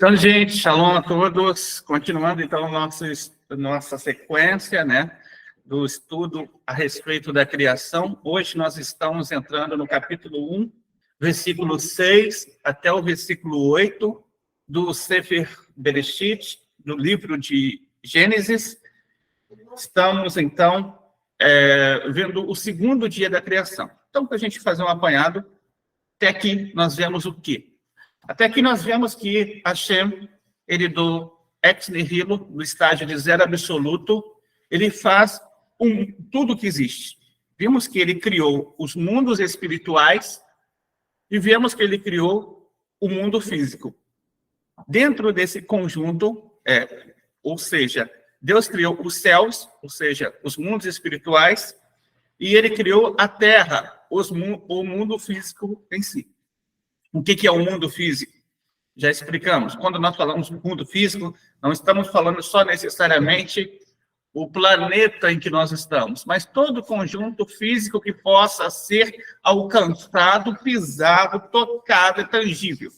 Então, gente, shalom a todos. Continuando, então, nossa sequência, né, do estudo a respeito da criação. Hoje nós estamos entrando no capítulo 1, versículo 6 até o versículo 8 do Sefer Bereshit, do livro de Gênesis. Estamos, então, vendo o segundo dia da criação. Então, para a gente fazer um apanhado, até aqui nós vemos o quê? Até aqui nós vemos que Hashem, ele do ex nihilo, do estágio de zero absoluto, ele faz tudo que existe. Vimos que ele criou os mundos espirituais e vemos que ele criou o mundo físico. Dentro desse conjunto, ou seja, Deus criou os céus, ou seja, os mundos espirituais, e ele criou a terra, o mundo físico em si. O que é o mundo físico? Já explicamos. Quando nós falamos do mundo físico, não estamos falando só necessariamente o planeta em que nós estamos, mas todo o conjunto físico que possa ser alcançado, pisado, tocado, é tangível.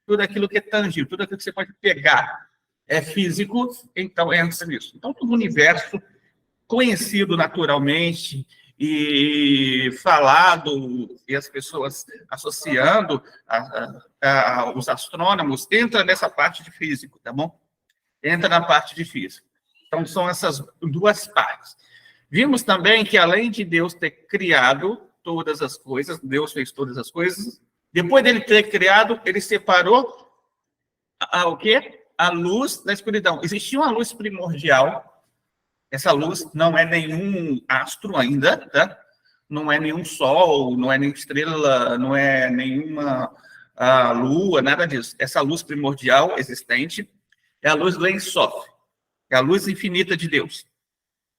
Tudo aquilo que é tangível, tudo aquilo que você pode pegar é físico, então entra nisso. Então, todo o universo conhecido naturalmente e falado, e as pessoas associando, os astrônomos, entra nessa parte de físico, tá bom? Entra na parte de físico. Então, são essas duas partes. Vimos também que, além de Deus ter criado todas as coisas, Deus fez todas as coisas, depois dele ter criado, ele separou o quê? A luz da escuridão. Existia uma luz primordial. Essa luz não é nenhum astro ainda, tá? Não é nenhum sol, não é nenhuma estrela, não é nenhuma lua, nada disso. Essa luz primordial existente é a luz do Ein Sof, é a luz infinita de Deus.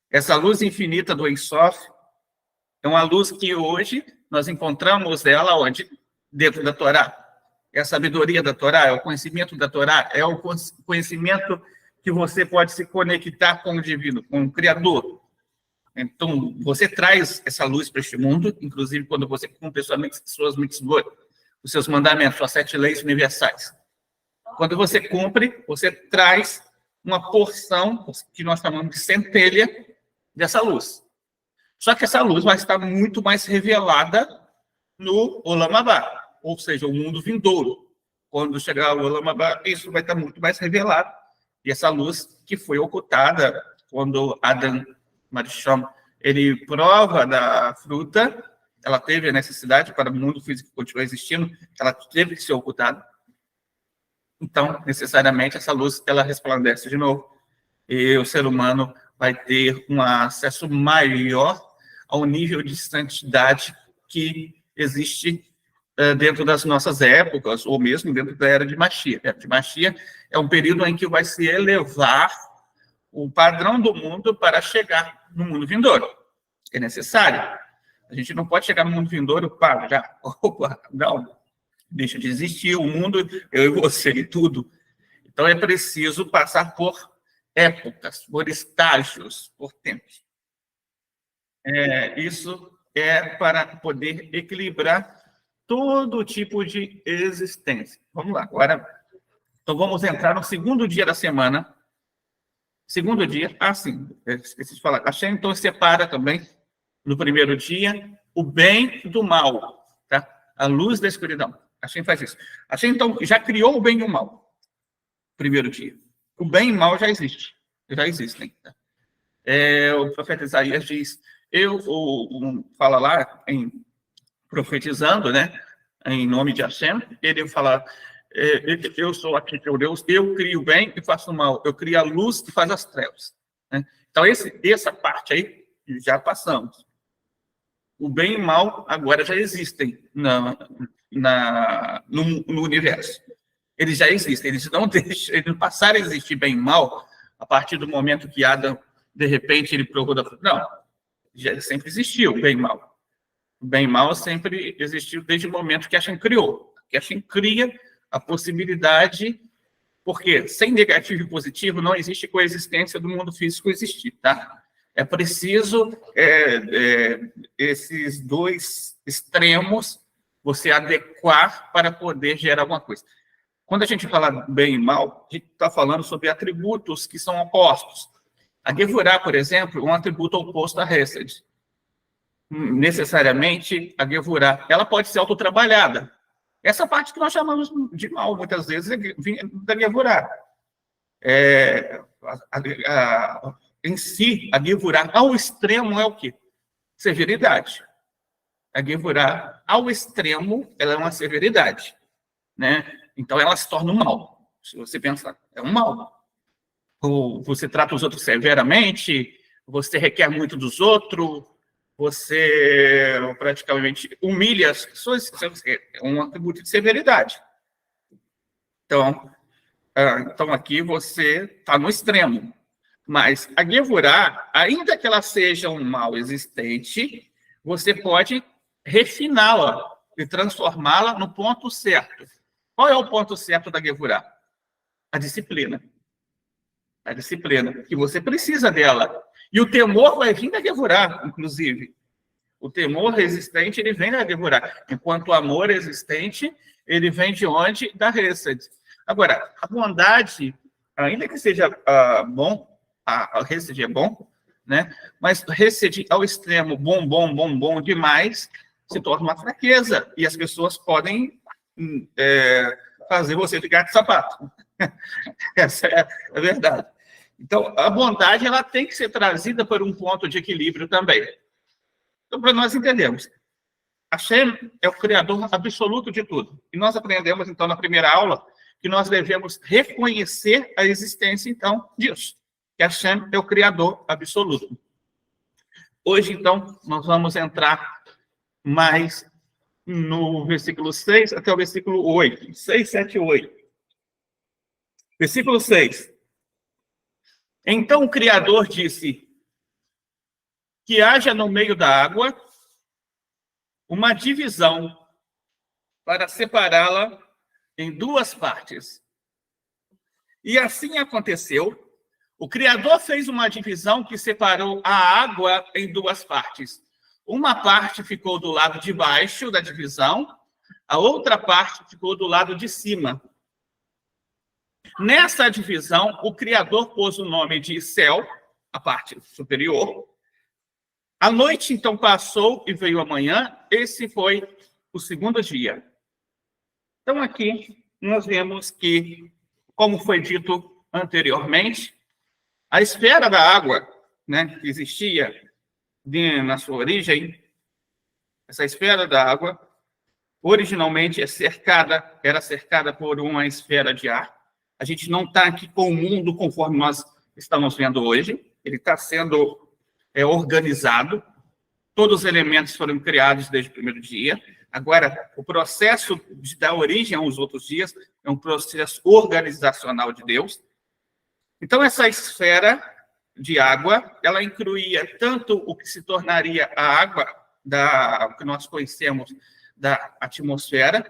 Essa luz infinita do Ein Sof é uma luz que hoje nós encontramos ela onde? Dentro da Torá. É a sabedoria da Torá, é o conhecimento da Torá, é o conhecimento que você pode se conectar com o divino, com o Criador. Então, você traz essa luz para este mundo, inclusive quando você cumpre suas mitzvot, os seus mandamentos, suas 7 leis universais. Quando você cumpre, você traz uma porção, que nós chamamos de centelha, dessa luz. Só que essa luz vai estar muito mais revelada no Olam Abá, ou seja, o mundo vindouro. Quando chegar o Olam Abá, isso vai estar muito mais revelado. E essa luz que foi ocultada quando Adam Marichom, ele prova da fruta, ela teve a necessidade para o mundo físico continuar existindo, ela teve que ser ocultada. Então, necessariamente, essa luz, ela resplandece de novo. E o ser humano vai ter um acesso maior ao nível de santidade que existe dentro das nossas épocas, ou mesmo dentro da era de Mashiach. A era de Mashiach é um período em que vai se elevar o padrão do mundo para chegar no mundo vindouro. É necessário. A gente não pode chegar no mundo vindouro, não, deixa de existir o mundo, eu e você e tudo. Então é preciso passar por épocas, por estágios, por tempos. Isso é para poder equilibrar todo tipo de existência. Vamos lá, agora. Então, vamos entrar no segundo dia da semana. Segundo dia, sim, esqueci de falar. Hashem, então, separa também, no primeiro dia, o bem do mal, tá? A luz da escuridão. Hashem faz isso. Hashem, então, já criou o bem e o mal. Primeiro dia. O bem e o mal já existem. Tá? O profeta Isaías diz, fala lá em profetizando, né, em nome de Hashem, ele fala, eu sou aqui teu Deus, eu crio o bem e faço o mal, eu crio a luz e faço as trevas. Né? Então, essa parte aí, já passamos. O bem e o mal agora já existem no universo. Eles já existem, eles não passaram a existir bem e mal a partir do momento que Adão, de repente, ele provou da fruta. Não, já sempre existiu o bem e o mal. O bem e mal sempre existiu desde o momento que Hashem criou. Que Hashem cria a possibilidade, porque sem negativo e positivo não existe coexistência do mundo físico existir, tá? É preciso esses dois extremos você adequar para poder gerar alguma coisa. Quando a gente fala bem e mal, a gente está falando sobre atributos que são opostos. A Gevurah, por exemplo, é um atributo oposto a Hesed. Necessariamente, a Gevurah, ela pode ser autotrabalhada. Essa parte que nós chamamos de mal, muitas vezes, é da Gevurah. Em si, a Gevurah, ao extremo, é o quê? Severidade. A Gevurah, ao extremo, ela é uma severidade, né? Então, ela se torna um mal. Se você pensar, é um mal. Ou você trata os outros severamente, você requer muito dos outros, você praticamente humilha as pessoas, é um atributo de severidade. Então aqui você está no extremo. Mas a Gevurah, ainda que ela seja um mal existente, você pode refiná-la e transformá-la no ponto certo. Qual é o ponto certo da Gevurah? A disciplina. A disciplina, que você precisa dela. E o temor vai vir da Gevurah, inclusive. O temor existente, ele vem da Gevurah. Enquanto o amor existente, ele vem de onde? Da Hesed. Agora, a bondade, ainda que seja bom, a Hesed é bom, né? Mas Hesed ao extremo, bom demais, se torna uma fraqueza. E as pessoas podem fazer você ficar de sapato. Essa é a verdade. Então, a bondade, ela tem que ser trazida para um ponto de equilíbrio também. Então, para nós entendermos, Hashem é o criador absoluto de tudo. E nós aprendemos, então, na primeira aula, que nós devemos reconhecer a existência, então, disso. Que Hashem é o criador absoluto. Hoje, então, nós vamos entrar mais no versículo 6 até o versículo 8. 6, 7 e 8. Versículo 6. Então o Criador disse: que haja no meio da água uma divisão para separá-la em duas partes. E assim aconteceu. O Criador fez uma divisão que separou a água em duas partes. Uma parte ficou do lado de baixo da divisão, a outra parte ficou do lado de cima. Nessa divisão, o Criador pôs o nome de céu, a parte superior. A noite, então, passou e veio a manhã. Esse foi o segundo dia. Então, aqui, nós vemos que, como foi dito anteriormente, a esfera da água, né, que existia na sua origem, essa esfera da água, originalmente era cercada por uma esfera de ar. A gente não está aqui com o mundo conforme nós estamos vendo hoje. Ele está sendo organizado. Todos os elementos foram criados desde o primeiro dia. Agora, o processo de dar origem aos outros dias é um processo organizacional de Deus. Então, essa esfera de água, ela incluía tanto o que se tornaria a água que nós conhecemos da atmosfera,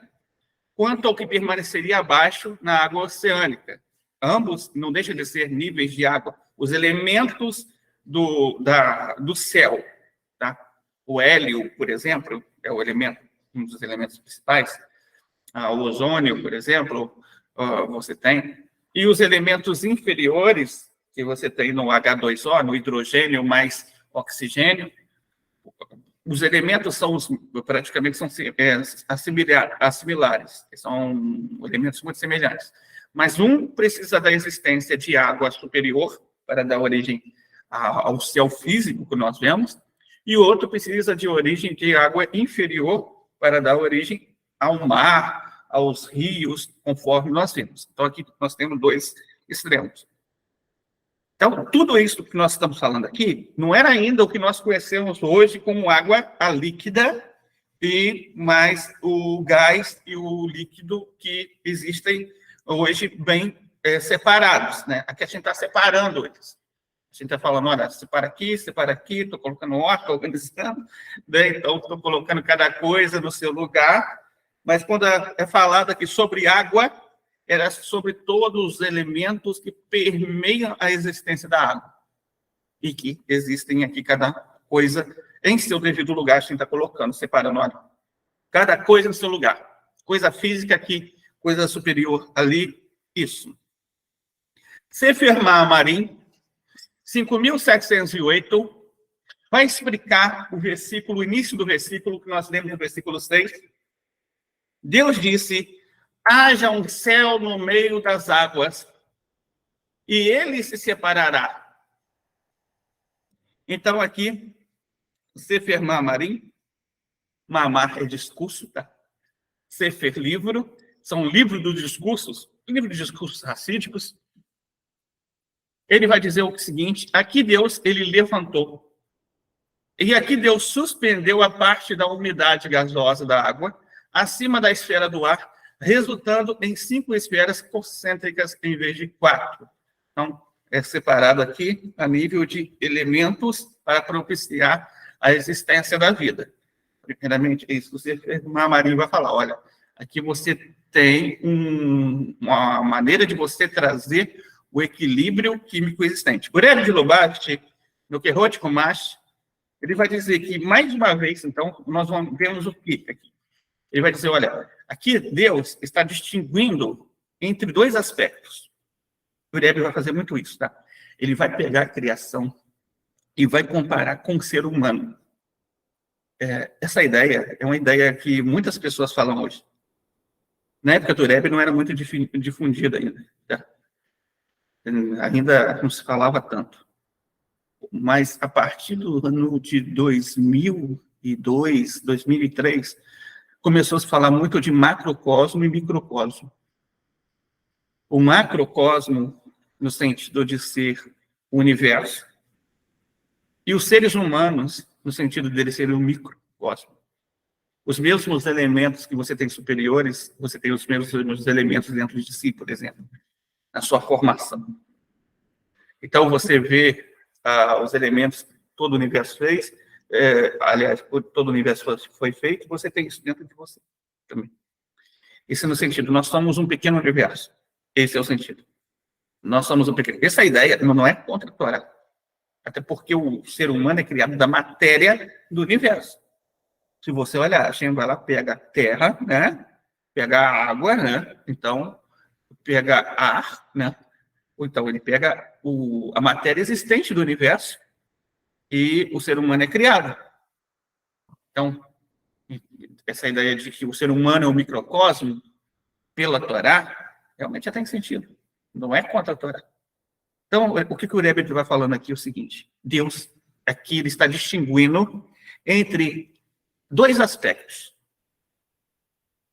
quanto ao que permaneceria abaixo na água oceânica. Ambos não deixam de ser níveis de água. Os elementos do céu, tá? O hélio, por exemplo, é um dos elementos principais. O ozônio, por exemplo, você tem. E os elementos inferiores, que você tem no H2O, no hidrogênio mais oxigênio, os elementos praticamente são assimilares, são elementos muito semelhantes. Mas um precisa da existência de água superior para dar origem ao céu físico que nós vemos, e o outro precisa de origem de água inferior para dar origem ao mar, aos rios, conforme nós vemos. Então, aqui nós temos dois extremos. Então, tudo isso que nós estamos falando aqui não era ainda o que nós conhecemos hoje como água líquida e mais o gás e o líquido que existem hoje bem separados, né? Aqui a gente está separando eles. A gente está falando, olha, separa aqui, estou colocando ordem, estou organizando, né? Então estou colocando cada coisa no seu lugar, mas quando é falado aqui sobre água, era sobre todos os elementos que permeiam a existência da água. E que existem aqui cada coisa em seu devido lugar, a gente está colocando, separando, olha, cada coisa no seu lugar. Coisa física aqui, coisa superior ali, isso. Sefer Maamarim, 5.708, vai explicar o início do versículo que nós lemos no versículo 6. Deus disse: haja um céu no meio das águas, e ele se separará. Então, aqui, Sefer Maamarim, Mamar é discurso, tá? Sefer livro, são livros dos discursos, livro de discursos racídicos. Ele vai dizer o seguinte: aqui Deus, ele levantou. E aqui Deus suspendeu a parte da umidade gasosa da água acima da esfera do ar, resultando em 5 esferas concêntricas em vez de 4. Então, é separado aqui a nível de elementos para propiciar a existência da vida. Primeiramente, é isso que você, Maamarim vai falar. Olha, aqui você tem uma maneira de você trazer o equilíbrio químico existente. O Rebbe de Lubavitch, no Kehot Chumash, ele vai dizer que, mais uma vez, então, nós vemos o que aqui? Ele vai dizer, olha, aqui Deus está distinguindo entre 2 aspectos. O Rebbe vai fazer muito isso, tá? Ele vai pegar a criação e vai comparar com o ser humano. Essa ideia é uma ideia que muitas pessoas falam hoje. Na época do Rebbe não era muito difundida ainda, tá? Ainda não se falava tanto. Mas a partir do ano de 2002, 2003, começou a se falar muito de macrocosmo e microcosmo. O macrocosmo, no sentido de ser o universo, e os seres humanos, no sentido de ser o microcosmo. Os mesmos elementos que você tem superiores, você tem os mesmos elementos dentro de si, por exemplo, na sua formação. Então, você vê os elementos que todo o universo fez, aliás, todo o universo foi feito, você tem isso dentro de você também. Isso no sentido, nós somos um pequeno universo. Esse é o sentido. Nós somos um pequeno... Essa ideia não é contra a Torá. Até porque o ser humano é criado da matéria do universo. Se você olhar, a gente vai lá, pega a terra, né? Pega a água, né? Então, pega ar, né? Ou então ele pega a matéria existente do universo e o ser humano é criado. Então, essa ideia de que o ser humano é um microcosmo, pela Torá, realmente já tem sentido. Não é contra a Torá. Então, o que o Rebbe vai falando aqui é o seguinte: Deus, aqui, ele está distinguindo entre 2 aspectos.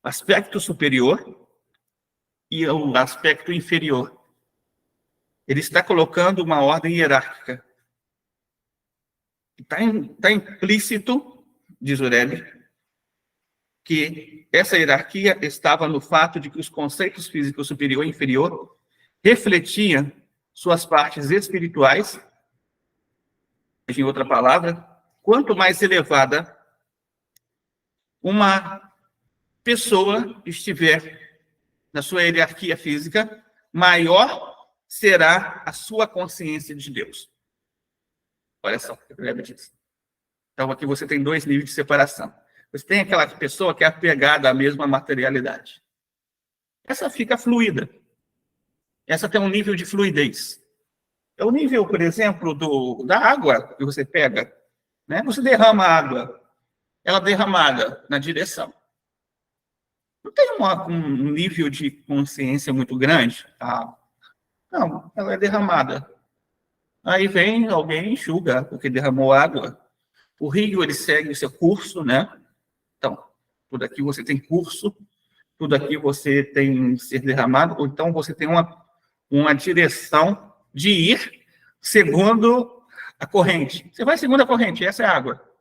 O aspecto superior e o aspecto inferior. Ele está colocando uma ordem hierárquica. Está implícito, diz o Rebbe, que essa hierarquia estava no fato de que os conceitos físicos superior e inferior refletiam suas partes espirituais. Em outra palavra, quanto mais elevada uma pessoa estiver na sua hierarquia física, maior será a sua consciência de Deus. Olha só o que o Rebbe diz. Então, aqui você tem 2 níveis de separação. Você tem aquela pessoa que é apegada à mesma materialidade. Essa fica fluida. Essa tem um nível de fluidez. É o nível, por exemplo, da água que você pega, né? Você derrama a água, ela derramada na direção. Não tem um nível de consciência muito grande? Tá? Não, ela é derramada. Aí vem alguém e enxuga, porque derramou água. O rio, ele segue o seu curso, né? Então, tudo aqui você tem curso, tudo aqui você tem ser derramado, ou então você tem uma direção de ir segundo a corrente. Você vai segundo a corrente, essa é a água.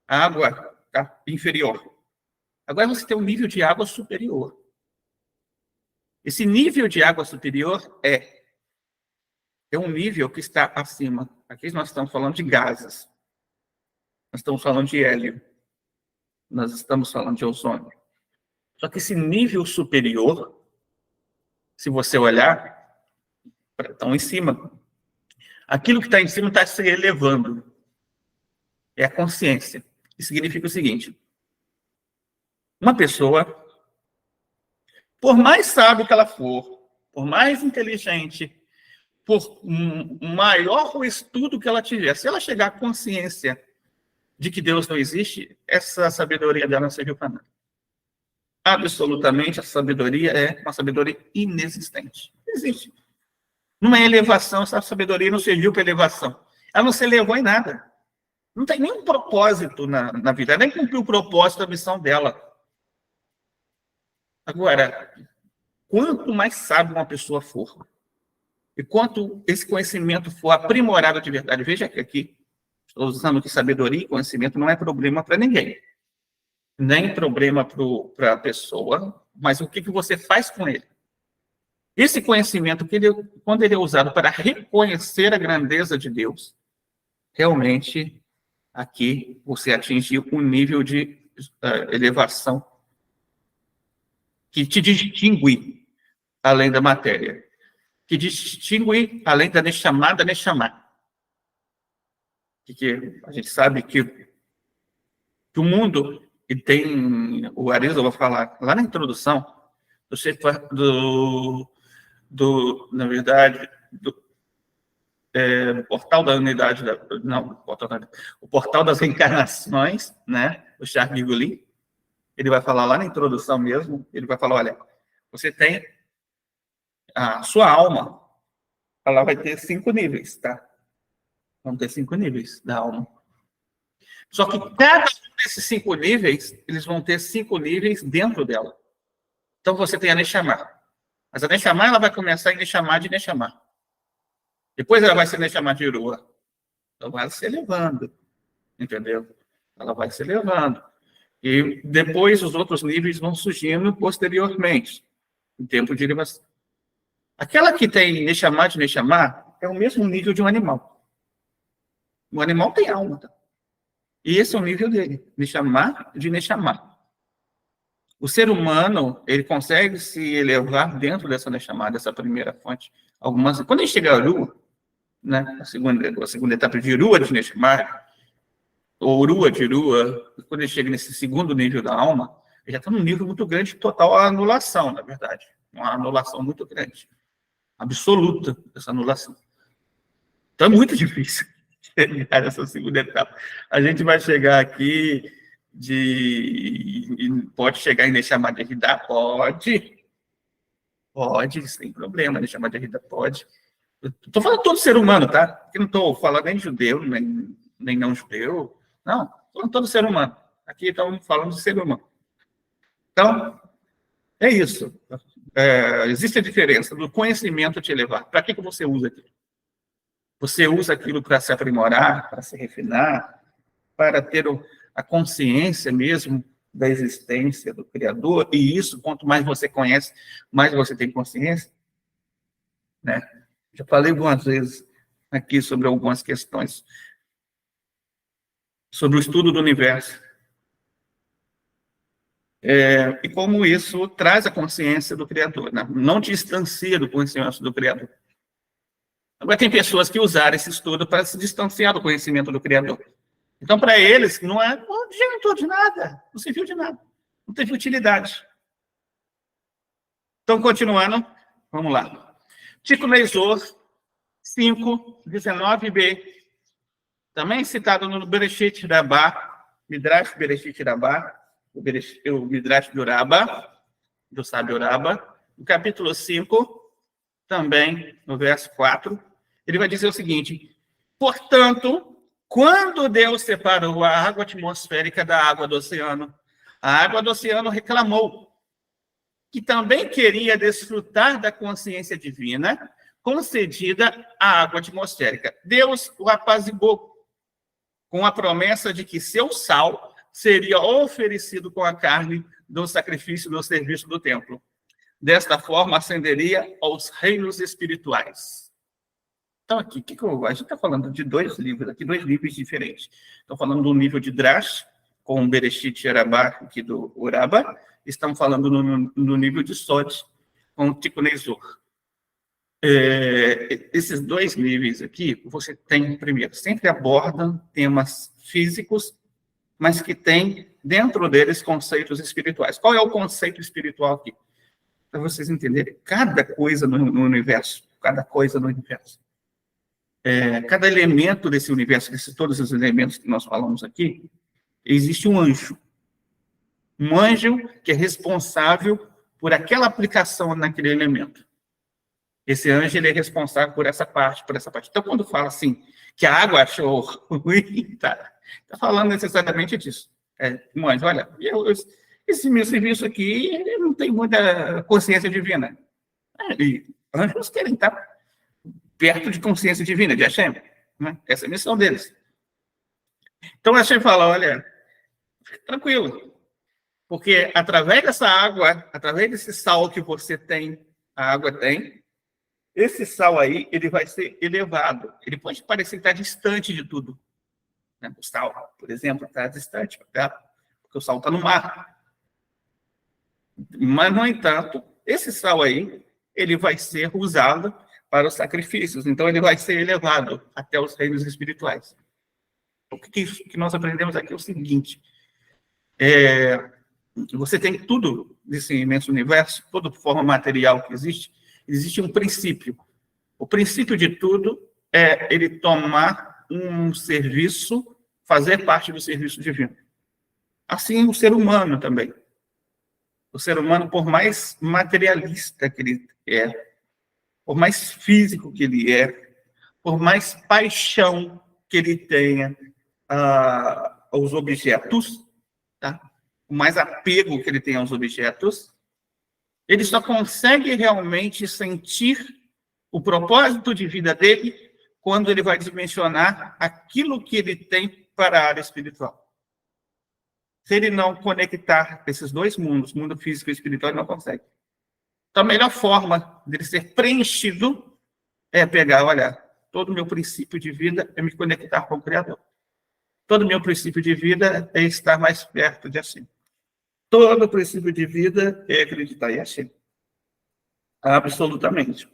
A água tá inferior. Agora você tem um nível de água superior. Esse nível de água superior é um nível que está acima. Aqui nós estamos falando de gases. Nós estamos falando de hélio. Nós estamos falando de ozônio. Só que esse nível superior, se você olhar, estão em cima. Aquilo que está em cima está se elevando. É a consciência. Isso significa o seguinte: uma pessoa Por mais sábio que ela for, por mais inteligente, por maior o estudo que ela tiver, se ela chegar à consciência de que Deus não existe, essa sabedoria dela não serviu para nada. Absolutamente, a sabedoria é uma sabedoria inexistente. Não existe. Numa elevação, essa sabedoria não serviu para elevação. Ela não se elevou em nada. Não tem nenhum propósito na vida. Ela nem cumpriu o propósito da missão dela. Agora, quanto mais sábio uma pessoa for, e quanto esse conhecimento for aprimorado de verdade, veja que aqui, estou usando que sabedoria e conhecimento não é problema para ninguém. Nem problema para a pessoa, mas o que você faz com ele. Esse conhecimento, quando ele é usado para reconhecer a grandeza de Deus, realmente, aqui, você atingiu um nível de elevação que te distingue além da matéria, que distingue além da Neshama, da Neshama. Que a gente sabe que o mundo, e tem, o Arizal vai falar lá na introdução, na verdade, do portal da unidade, o portal das reencarnações, né, o Charles Gigoli, ele vai falar lá na introdução mesmo, ele vai falar, olha, você tem a sua alma, ela vai ter 5 níveis, tá? Vão ter 5 níveis da alma. Só que cada um desses 5 níveis, eles vão ter 5 níveis dentro dela. Então você tem a Neshama. Mas a Neshama, ela vai começar em Neshama de Neshama. Depois ela vai ser Neshama de Irua. Então vai se elevando. Entendeu? Ela vai se elevando. E depois os outros níveis vão surgindo posteriormente. Em tempo de elevação. Aquela que tem Neshama de Neshama é o mesmo nível de um animal. O animal tem alma, tá? E esse é o nível dele, Neshama de Neshama. O ser humano, ele consegue se elevar dentro dessa Neshama, dessa primeira fonte. Quando ele chega a Rua, né, a segunda etapa de Rua de Neshama, ou Rua de Rua, quando ele chega nesse segundo nível da alma, ele já está num nível muito grande de total anulação, na verdade. Uma anulação muito grande. Absoluta, essa anulação. Então é muito difícil chegar nessa segunda etapa. A gente vai chegar aqui pode chegar em Neshama de Rida? Pode, sem problema, Neshama de Rida pode. Estou falando todo ser humano, tá? Aqui não estou falando nem judeu, nem não judeu. Não, estou falando todo ser humano. Aqui estamos falando de ser humano. Então, é isso. Existe a diferença do conhecimento te elevar. Para que você usa aquilo? Você usa aquilo para se aprimorar, para se refinar, para ter a consciência mesmo da existência do Criador, e isso, quanto mais você conhece, mais você tem consciência. Né? Já falei algumas vezes aqui sobre algumas questões, sobre o estudo do universo. E como isso traz a consciência do Criador, né? Não distancia do conhecimento do Criador. Agora, tem pessoas que usaram esse estudo para se distanciar do conhecimento do Criador. Então, para eles, não adiantou de nada, não serviu de nada, não teve utilidade. Então, continuando, vamos lá. Tikkun Leizor 5, 19b, também citado no Bereshit Rabbah, Midrash Bereshit Rabbah, o Midrash do Rabbah, do sábio Rabbah, no capítulo 5, também no verso 4, ele vai dizer o seguinte: portanto, quando Deus separou a água atmosférica da água do oceano, a água do oceano reclamou que também queria desfrutar da consciência divina concedida à água atmosférica. Deus o apaziguou com a promessa de que seu sal seria oferecido com a carne do sacrifício do serviço do templo. Desta forma, ascenderia aos reinos espirituais. Então, aqui, a gente está falando de 2 livros, aqui 2 níveis diferentes. Estou falando do nível de Drash, com o Bereshit Rabbah, aqui do Uraba. Estamos falando no nível de Sod, com o Tikkun Leizor. Esses 2 níveis aqui, você tem, primeiro, sempre abordam temas físicos, mas que tem dentro deles conceitos espirituais. Qual é o conceito espiritual aqui? para vocês entenderem, cada coisa no universo, cada elemento desse universo, todos os elementos que nós falamos aqui, existe um anjo. Um anjo que é responsável por aquela aplicação naquele elemento. Esse anjo, ele é responsável por essa parte, Então, quando fala assim, que a água achou ruim, está falando necessariamente disso. Um anjo, olha, esse meu serviço aqui, eu não tenho muita consciência divina. E anjos querem estar perto de consciência divina, de Hashem. Né? Essa é a missão deles. Então, Hashem fala, olha, tranquilo, porque através dessa água, através desse sal que você tem, a água tem, esse sal aí, ele vai ser elevado. Ele pode parecer estar distante de tudo. Né? O sal, por exemplo, está distante, porque o sal está no mar. Mas, no entanto, esse sal aí, ele vai ser usado para os sacrifícios. Então, ele vai ser elevado até os reinos espirituais. O que nós aprendemos aqui é o seguinte. Você tem tudo nesse imenso universo, toda forma material que existe um princípio. O princípio de tudo é ele tomar um serviço, fazer parte do serviço divino. Assim, o ser humano também. O ser humano, por mais materialista que ele é, por mais físico que ele é, por mais paixão que ele tenha aos objetos, tá? Por mais apego que ele tenha aos objetos, ele só consegue realmente sentir o propósito de vida dele quando ele vai dimensionar aquilo que ele tem para a área espiritual. Se ele não conectar esses dois mundos, mundo físico e espiritual, ele não consegue. Então, a melhor forma dele ser preenchido é pegar, olha, todo o meu princípio de vida é me conectar com o Criador. Todo o meu princípio de vida é estar mais perto de Hashem. Todo o princípio de vida é acreditar em Hashem. Absolutamente.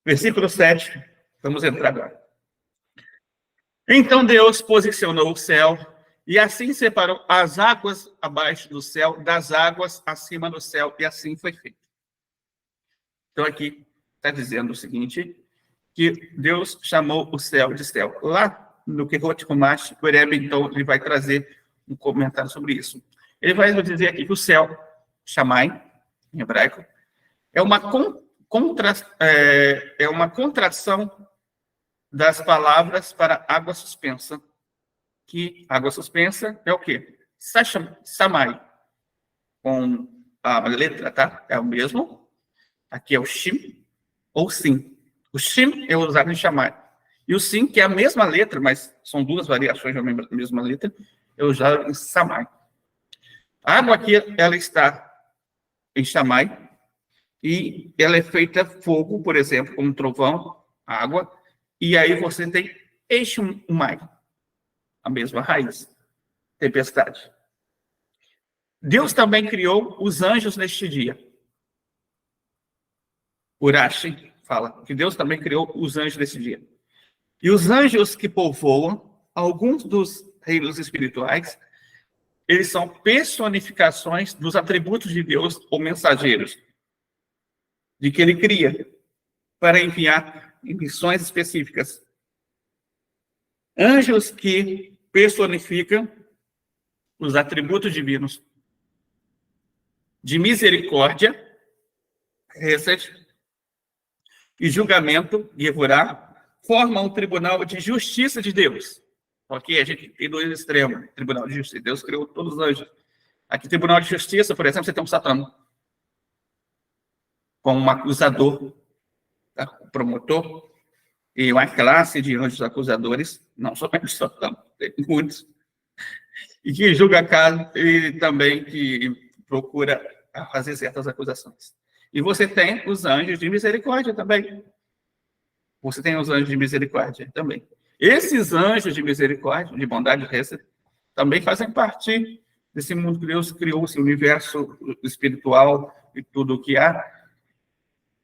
Versículo 7. Vamos entrar agora. Então Deus posicionou o céu e assim separou as águas abaixo do céu das águas acima do céu, e assim foi feito. Então aqui está dizendo o seguinte, que Deus chamou o céu de céu. Lá no Kehot Humash, o Rebbe, então, ele vai trazer um comentário sobre isso. Ele vai dizer aqui que o céu, Shammai, em hebraico, é uma contração das palavras para água suspensa. Que água suspensa é o quê? Samai, com a letra, tá? É o mesmo. Aqui é o Shim ou Sim. O Shim é usado em Shammai. E o Sim, que é a mesma letra, mas são duas variações da mesma letra, é usado em Samai. A água aqui, ela está em Shammai, e ela é feita fogo, por exemplo, como trovão, água, e aí você tem Eshumai, a mesma raiz, tempestade. Deus também criou os anjos neste dia. Urashi fala que Deus também criou os anjos nesse dia. E os anjos que povoam alguns dos reinos espirituais, eles são personificações dos atributos de Deus ou mensageiros, de que ele cria, para enviar em missões específicas. Anjos que personificam os atributos divinos de misericórdia, e julgamento, Gevurah, formam um tribunal de justiça de Deus. Aqui a gente tem dois extremos, tribunal de justiça. Deus criou todos os anjos. Aqui, tribunal de justiça, por exemplo, você tem um Satã como um acusador, tá? Um promotor, e uma classe de anjos acusadores, não somente o Satã, tem muitos, e que julga caso e também que procura fazer certas acusações. E você tem os anjos de misericórdia também. Você tem os anjos de misericórdia também. Esses anjos de misericórdia, de bondade, também fazem parte desse mundo que Deus criou, esse universo espiritual e tudo o que há.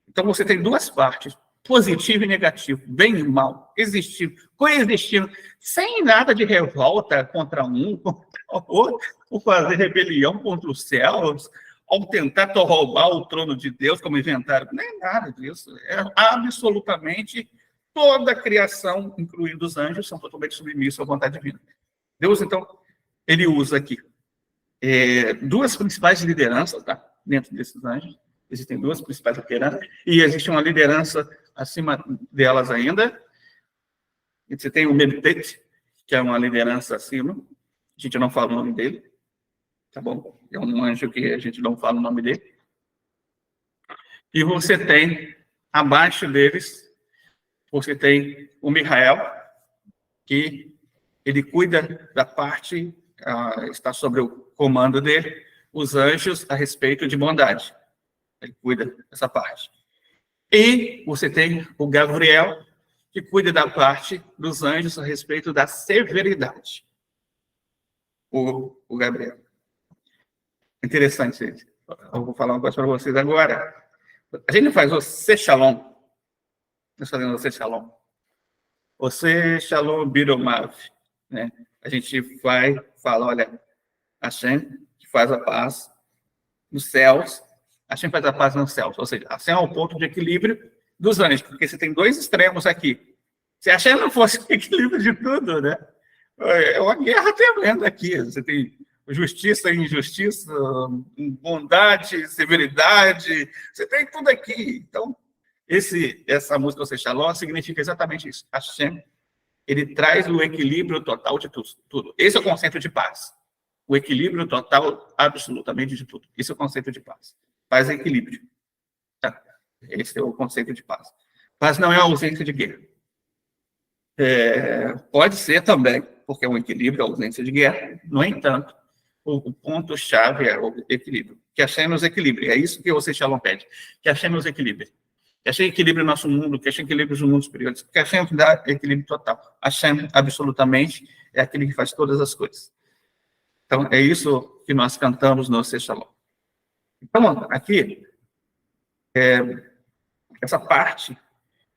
Então você tem duas partes, positivo e negativo, bem e mal, existindo, coexistindo, sem nada de revolta contra um, contra o outro, por fazer rebelião contra os céus, ao tentar roubar o trono de Deus, como inventaram. Nem nada disso. É absolutamente toda a criação, incluindo os anjos, são totalmente submissos à vontade divina. Deus, então, ele usa aqui duas principais lideranças, tá? Dentro desses anjos. Existem duas principais lideranças, e existe uma liderança acima delas ainda. E você tem o Meditate, que é uma liderança acima. A gente não fala o nome dele. Tá bom? É um anjo que a gente não fala o nome dele. E você tem, abaixo deles, você tem o Michael, que ele cuida da parte, está sobre o comando dele, os anjos a respeito de bondade. Ele cuida dessa parte. E você tem o Gabriel, que cuida da parte dos anjos a respeito da severidade. O Gabriel. Interessante, gente. Eu vou falar uma coisa para vocês agora. A gente faz o Sechalom. Nós fazemos o Sechalom. O Sechalom Biromav. Né? A gente fala, olha, Hashem que faz a paz nos céus, Hashem faz a paz nos céus. Ou seja, Hashem é o ponto de equilíbrio dos anjos, porque você tem dois extremos aqui. Se Hashem não fosse o equilíbrio de tudo, né? É uma guerra tremenda aqui. Você tem justiça e injustiça, bondade, severidade, você tem tudo aqui. Então, essa música, Você Shalom, significa exatamente isso. Hashem, ele traz o equilíbrio total de tudo. Esse é o conceito de paz. O equilíbrio total, absolutamente, de tudo. Esse é o conceito de paz. Paz é equilíbrio. Tá? Esse é o conceito de paz. Paz não é a ausência de guerra. Pode ser também, porque é um equilíbrio, a ausência de guerra. No entanto, o ponto-chave é o equilíbrio. Que Hashem nos equilibre. É isso que você Shalom pede. Que Hashem nos equilibre. Que Hashem equilibre o nosso mundo, que Hashem equilibre os mundos superiores. Que Hashem dá equilíbrio total. Hashem, absolutamente, é aquele que faz todas as coisas. Então, é isso que nós cantamos no Sechalom. Então, aqui, essa parte,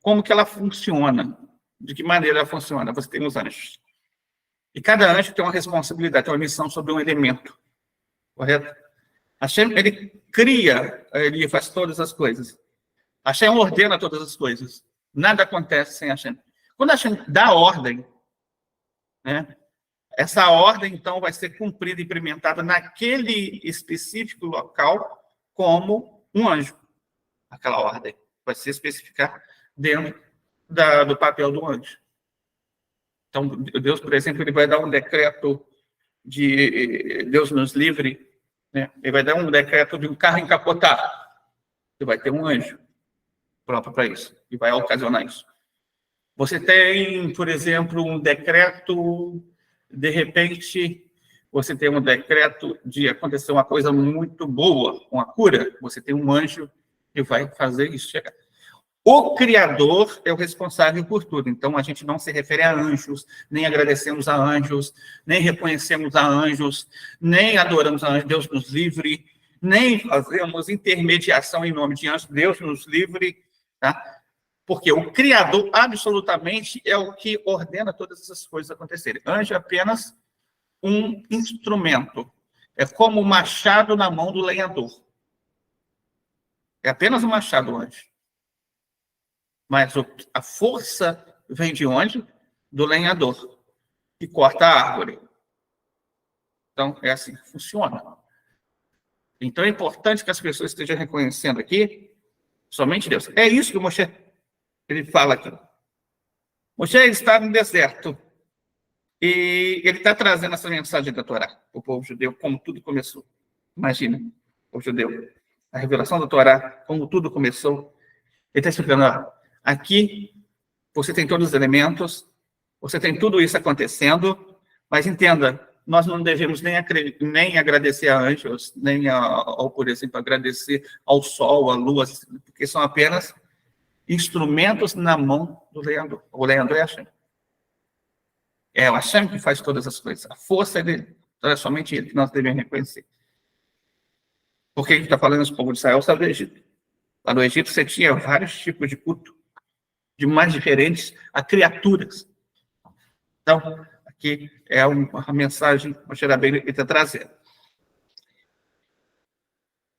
como que ela funciona? De que maneira ela funciona? Você tem os anjos. E cada anjo tem uma responsabilidade, tem uma missão sobre um elemento. Correto? Hashem, ele cria, ele faz todas as coisas. Hashem ordena todas as coisas. Nada acontece sem Hashem. Quando Hashem dá ordem, né, essa ordem, então, vai ser cumprida e implementada naquele específico local como um anjo. Aquela ordem vai se especificar dentro do papel do anjo. Então, Deus, por exemplo, ele vai dar um decreto de Deus nos livre, né? Ele vai dar um decreto de um carro encapotado. Você vai ter um anjo próprio para isso, e vai ocasionar isso. Você tem, por exemplo, um decreto, de repente, você tem um decreto de acontecer uma coisa muito boa, uma cura, você tem um anjo que vai fazer isso chegar. O Criador é o responsável por tudo. Então, a gente não se refere a anjos, nem agradecemos a anjos, nem reconhecemos a anjos, nem adoramos a anjos. Deus nos livre, nem fazemos intermediação em nome de anjos. Deus nos livre, tá? Porque o Criador, absolutamente, é o que ordena todas essas coisas acontecerem. Anjo é apenas um instrumento. É como o machado na mão do lenhador. É apenas um machado, o anjo. Mas a força vem de onde? Do lenhador, que corta a árvore. Então, é assim que funciona. Então, é importante que as pessoas estejam reconhecendo aqui somente Deus. É isso que o Moshe, ele fala aqui. Moshe está no deserto e ele está trazendo essa mensagem da Torá para o povo judeu, como tudo começou. Imagina, o judeu, a revelação da Torá, como tudo começou. Ele está explicando, aqui você tem todos os elementos, você tem tudo isso acontecendo, mas entenda, nós não devemos nem agradecer a anjos, nem ao, por exemplo, agradecer ao sol, à lua, porque são apenas instrumentos na mão do lenhador. O lenhador é Hashem. É o Hashem que faz todas as coisas. A força é dele. Então é somente ele que nós devemos reconhecer. Por que a gente está falando isso? O povo de Israel está do Egito. Lá no Egito você tinha vários tipos de culto, de mais diferentes a criaturas. Então, aqui é uma mensagem que o Moshe Rabbeinu está trazendo.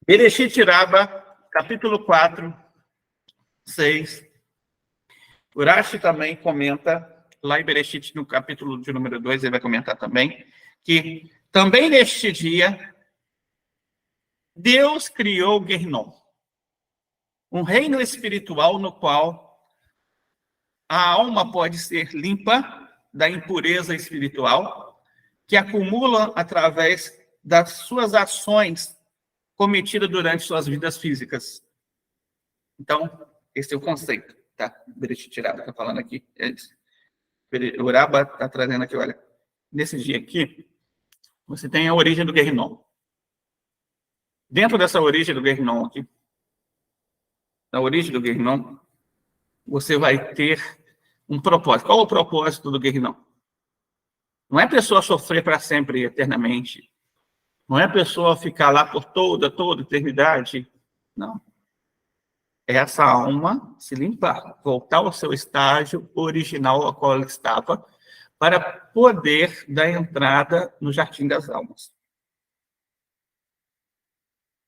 Bereshit Rabba, capítulo 4, 6. Urashi também comenta, lá em Bereshit, no capítulo de número 2, ele vai comentar também, que também neste dia, Deus criou o Gehinnom, um reino espiritual no qual a alma pode ser limpa da impureza espiritual, que acumula através das suas ações cometidas durante suas vidas físicas. Então, esse é o conceito, tá? Bereshit Rabba está falando aqui. O Rabba está trazendo aqui, olha, nesse dia aqui, você tem a origem do Gehinnom. Dentro dessa origem do Gehinnom aqui, na origem do Gehinnom, você vai ter um propósito. Qual é o propósito do Gehinnom? Não é a pessoa sofrer para sempre, eternamente. Não é a pessoa ficar lá por toda eternidade. Não. É essa alma se limpar, voltar ao seu estágio original ao qual ela estava, para poder dar entrada no jardim das almas.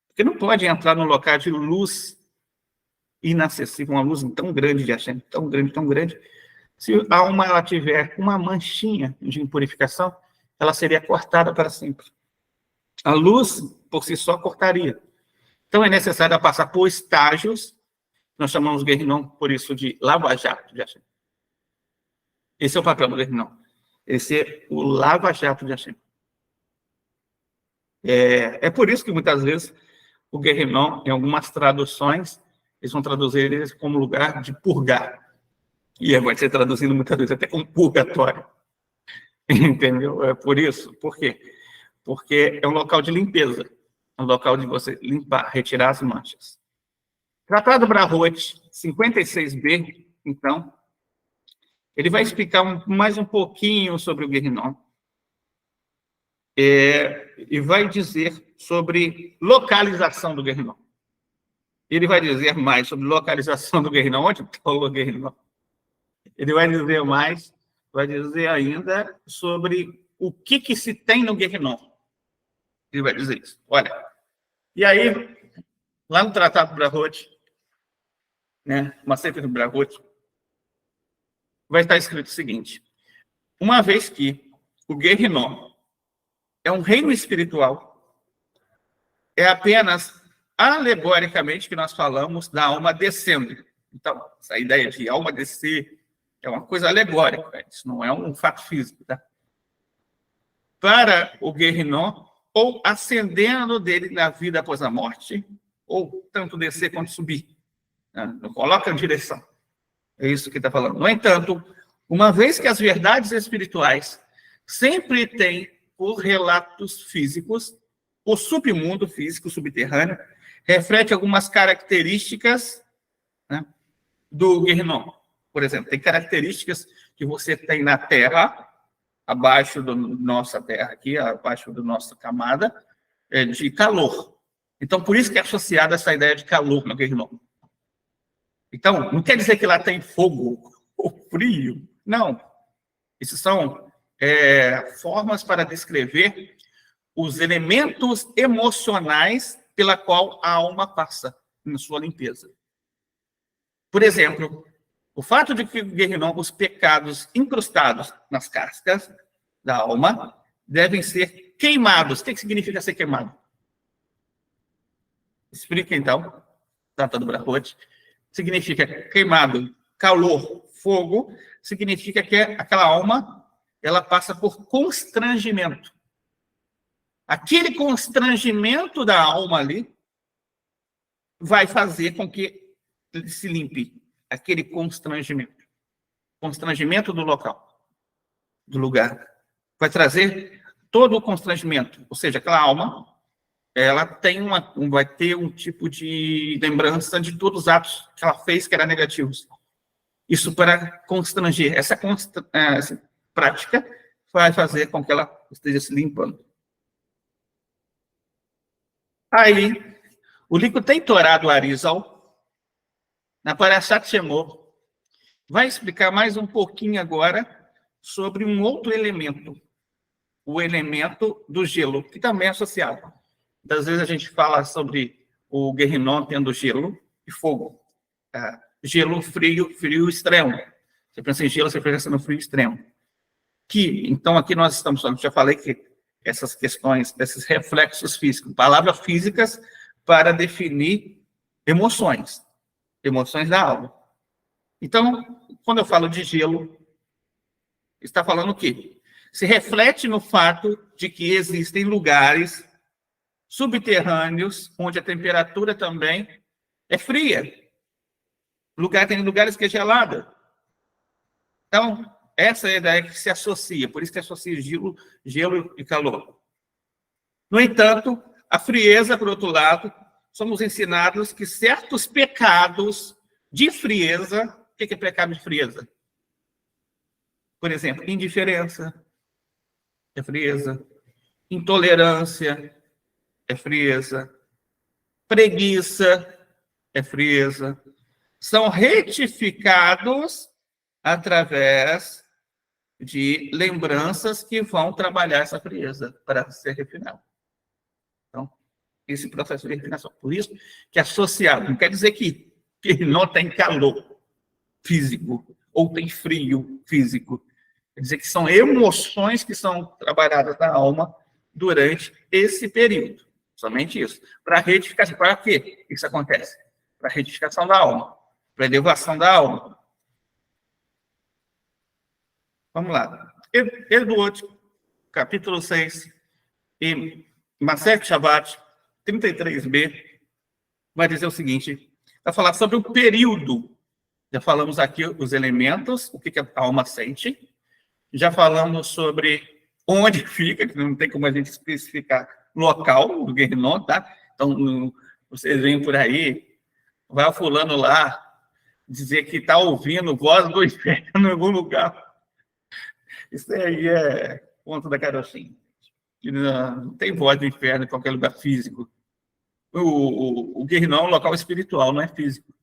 Porque não pode entrar num local de luz inacessível, uma luz tão grande de Hashem, tão grande, se a alma ela tiver uma manchinha de impurificação, ela seria cortada para sempre. A luz, por si só, cortaria. Então, é necessário passar por estágios, nós chamamos o Gehinnom, por isso, de lava-jato de Hashem. Esse é o papel do Gehinnom. Esse é o lava-jato de Hashem. É por isso que, muitas vezes, o Gehinnom, em algumas traduções, eles vão traduzir ele como lugar de purgar. E vai ser traduzido muitas vezes até como purgatório. Entendeu? É por isso. Por quê? Porque é um local de limpeza. É um local de você limpar, retirar as manchas. Tratado Brahot 56b, então, ele vai explicar mais um pouquinho sobre o Gehinnom. E vai dizer sobre localização do Gehinnom. Ele vai dizer mais sobre localização do Gehinnom. Onde está o Gehinnom? Ele vai dizer mais, vai dizer ainda sobre o que se tem no Gehinnom. Ele vai dizer isso. Olha, e aí, lá no Tratado Brahot, né, uma Sefer do Brahot, vai estar escrito o seguinte: uma vez que o Gehinnom é um reino espiritual, é apenas alegoricamente que nós falamos da alma descendo. Então, essa ideia de alma descer é uma coisa alegórica, isso não é um fato físico, tá? Para o Gehinnom, ou ascendendo dele na vida após a morte, ou tanto descer quanto subir. Não coloca a direção. É isso que está falando. No entanto, uma vez que as verdades espirituais sempre têm por relatos físicos, o submundo físico subterrâneo reflete algumas características, né, do Gehinnom. Por exemplo, tem características que você tem na Terra, abaixo da nossa Terra aqui, abaixo da nossa camada, de calor. Então, por isso que é associada essa ideia de calor no Gehinnom. Então, não quer dizer que lá tem fogo ou frio. Não. Isso são formas para descrever os elementos emocionais pela qual a alma passa na sua limpeza. Por exemplo, o fato de que o Gehinnom, os pecados incrustados nas cascas da alma, devem ser queimados. O que significa ser queimado? Explica, então, Tratado Brahot. Significa queimado, calor, fogo, significa que aquela alma, ela passa por constrangimento. Aquele constrangimento da alma ali vai fazer com que ele se limpe. Aquele constrangimento. Constrangimento do local, do lugar. Vai trazer todo o constrangimento. Ou seja, aquela alma, ela vai ter um tipo de lembrança de todos os atos que ela fez que eram negativos. Isso para constranger. Essa prática vai fazer com que ela esteja se limpando. Aí, o Likutei Torá do Arizal, na Parashat Shemot, vai explicar mais um pouquinho agora sobre um outro elemento, o elemento do gelo, que também é associado. Às vezes a gente fala sobre o Guerrinon tendo gelo e fogo. Gelo, frio, frio extremo. Você pensa em gelo, você pensa no frio extremo. Então, aqui nós estamos falando, já falei que essas questões, desses reflexos físicos, palavras físicas para definir emoções da alma. Então, quando eu falo de gelo, está falando o quê? Se reflete no fato de que existem lugares subterrâneos onde a temperatura também é fria. Tem lugares que é gelada. Então, essa é a ideia que se associa, por isso que associa gelo e calor. No entanto, a frieza, por outro lado, somos ensinados que certos pecados de frieza, o que é pecado de frieza? Por exemplo, indiferença é frieza, intolerância é frieza, preguiça é frieza, são retificados através de lembranças que vão trabalhar essa frieza para ser refinado. Então, esse processo de refinação. Por isso que é associado, não quer dizer que não tem calor físico ou tem frio físico. Quer dizer que são emoções que são trabalhadas na alma durante esse período. Somente isso. Para retificação. Para quê que isso acontece? Para retificação da alma. Para elevação da alma. Vamos lá. Erduot, capítulo 6, e Masechet Shabbat, 33b, vai dizer o seguinte, vai falar sobre o período. Já falamos aqui os elementos, o que a alma sente. Já falamos sobre onde fica, que não tem como a gente especificar local do Guerrinon, tá? Então, vocês veem por aí, vai o fulano lá dizer que está ouvindo voz do inferno em algum lugar. Isso aí é ponto da carochinha. Não tem voz do inferno em qualquer lugar físico. O Guerrinon é um local espiritual, não é físico.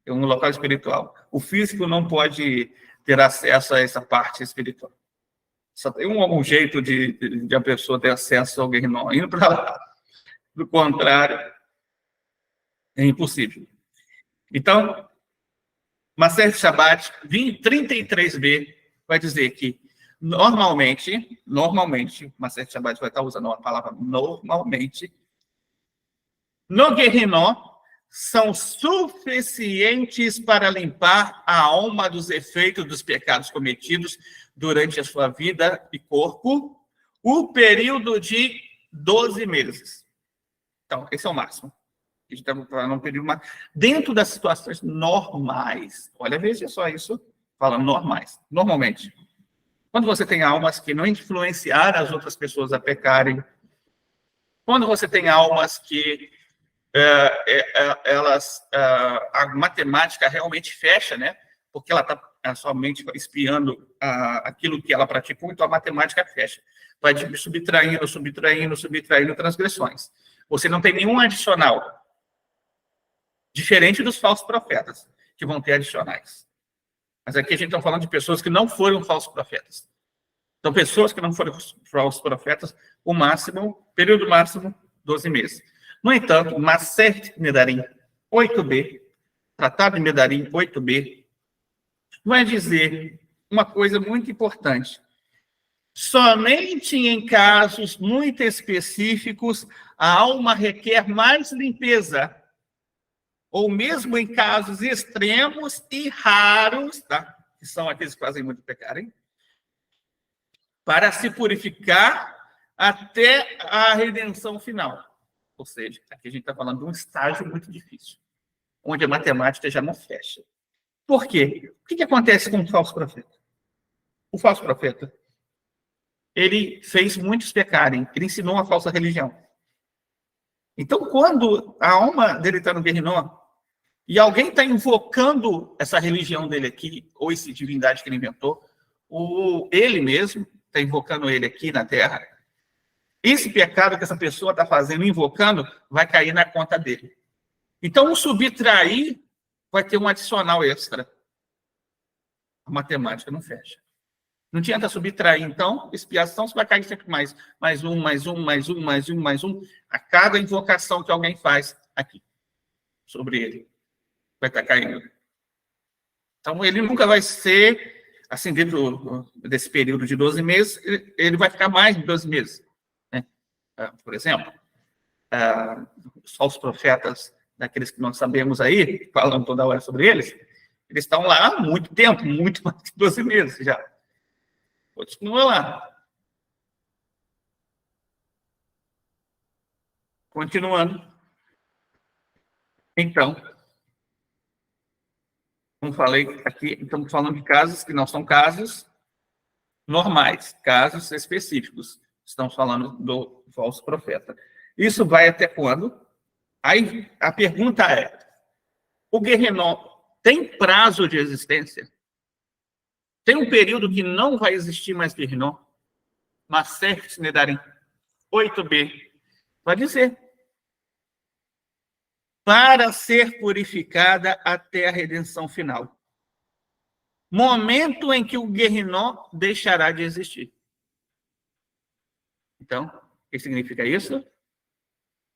É um local espiritual. O físico não pode ter acesso a essa parte espiritual. Só tem um jeito de a pessoa ter acesso ao Guerrinon, indo para lá. Do contrário, é impossível. Então, Masechet Shabbat 33b vai dizer que normalmente, Masechet Shabbat vai estar usando a palavra normalmente, no Guerrinon, são suficientes para limpar a alma dos efeitos dos pecados cometidos durante a sua vida e corpo, o período de 12 meses. Então, esse é o máximo. A gente está falando um período mais... Dentro das situações normais. Olha, veja só isso, falando normais. Normalmente. Quando você tem almas que não influenciaram as outras pessoas a pecarem, quando você tem almas que a matemática realmente fecha, né? Porque ela está somente espiando aquilo que ela praticou, então a matemática fecha. Vai subtraindo transgressões. Você não tem nenhum adicional. Diferente dos falsos profetas, que vão ter adicionais. Mas aqui a gente está falando de pessoas que não foram falsos profetas. Então, pessoas que não foram falsos profetas, período máximo, 12 meses. No entanto, Masechet Nedarim 8b, Tratado de Nedarim 8b, vai dizer uma coisa muito importante. Somente em casos muito específicos, a alma requer mais limpeza, ou mesmo em casos extremos e raros, tá? Que são aqueles que fazem muito pecarem, para se purificar até a redenção final. Ou seja, aqui a gente está falando de um estágio muito difícil, onde a matemática já não fecha. Por quê? O que acontece com o falso profeta? O falso profeta, ele fez muitos pecarem, ele ensinou uma falsa religião. Então, quando a alma dele está no Guerrinon, e alguém está invocando essa religião dele aqui, ou essa divindade que ele inventou, ou ele mesmo está invocando ele aqui na Terra, esse pecado que essa pessoa está fazendo, invocando, vai cair na conta dele. Então, o subtrair vai ter um adicional extra. A matemática não fecha. Não adianta subtrair, então, expiação, você vai cair sempre mais um, mais um, mais um, mais um, mais um, a cada invocação que alguém faz aqui, sobre ele, vai estar caindo. Então, ele nunca vai ser, assim, dentro desse período de 12 meses, ele vai ficar mais de 12 meses. Né? Por exemplo, só os profetas, daqueles que nós sabemos aí, falando toda hora sobre eles estão lá há muito tempo, muito mais de 12 meses já. Continua lá. Continuando. Então, como falei aqui, estamos falando de casos que não são casos normais, casos específicos. Estamos falando do falso profeta. Isso vai até quando? Aí a pergunta é: o Guerrinó tem prazo de existência? Tem um período que não vai existir mais Guerrinó? Maser Nedarim 8b vai dizer: para ser purificada até a redenção final. Momento em que o Guerrinó deixará de existir. Então, o que significa isso?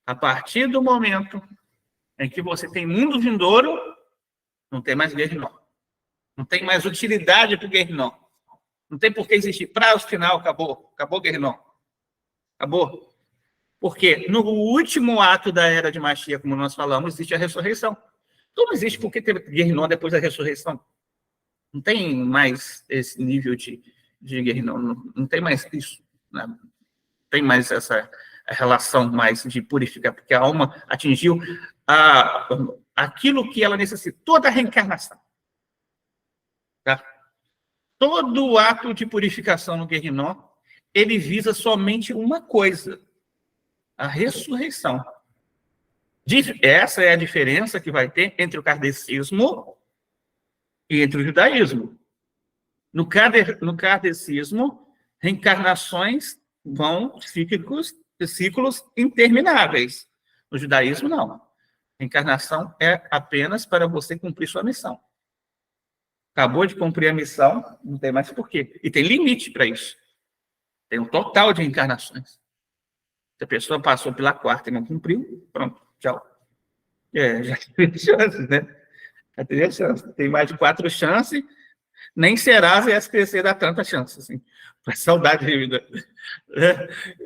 A partir do momento em que você tem mundo vindouro, não tem mais Guerrinó. Não tem mais utilidade para o Guerrinó. Não tem por que existir. Prazo final, acabou. Acabou o Guerrinó. Acabou. Porque no último ato da era de Mashiach, como nós falamos, existe a ressurreição. Então não existe por que ter Guerrinó depois da ressurreição. Não tem mais esse nível de Guerrinó. Não tem mais isso. Né? Não tem mais essa relação mais de purificar, porque a alma atingiu aquilo que ela necessita, toda a reencarnação. Tá? Todo o ato de purificação no Guerrinó, ele visa somente uma coisa: a ressurreição. Essa é a diferença que vai ter entre o kardecismo e entre o judaísmo. No kardecismo, reencarnações vão ciclos intermináveis. No judaísmo, não. Reencarnação é apenas para você cumprir sua missão. Acabou de cumprir a missão, não tem mais porquê. E tem limite para isso. Tem um total de reencarnações. Se a pessoa passou pela quarta e não cumpriu, pronto, tchau. Já teve chances, né? Já teve chance. Tem mais de 4 chances, nem será a SPC dá tanta chance, assim, para saudade de vida.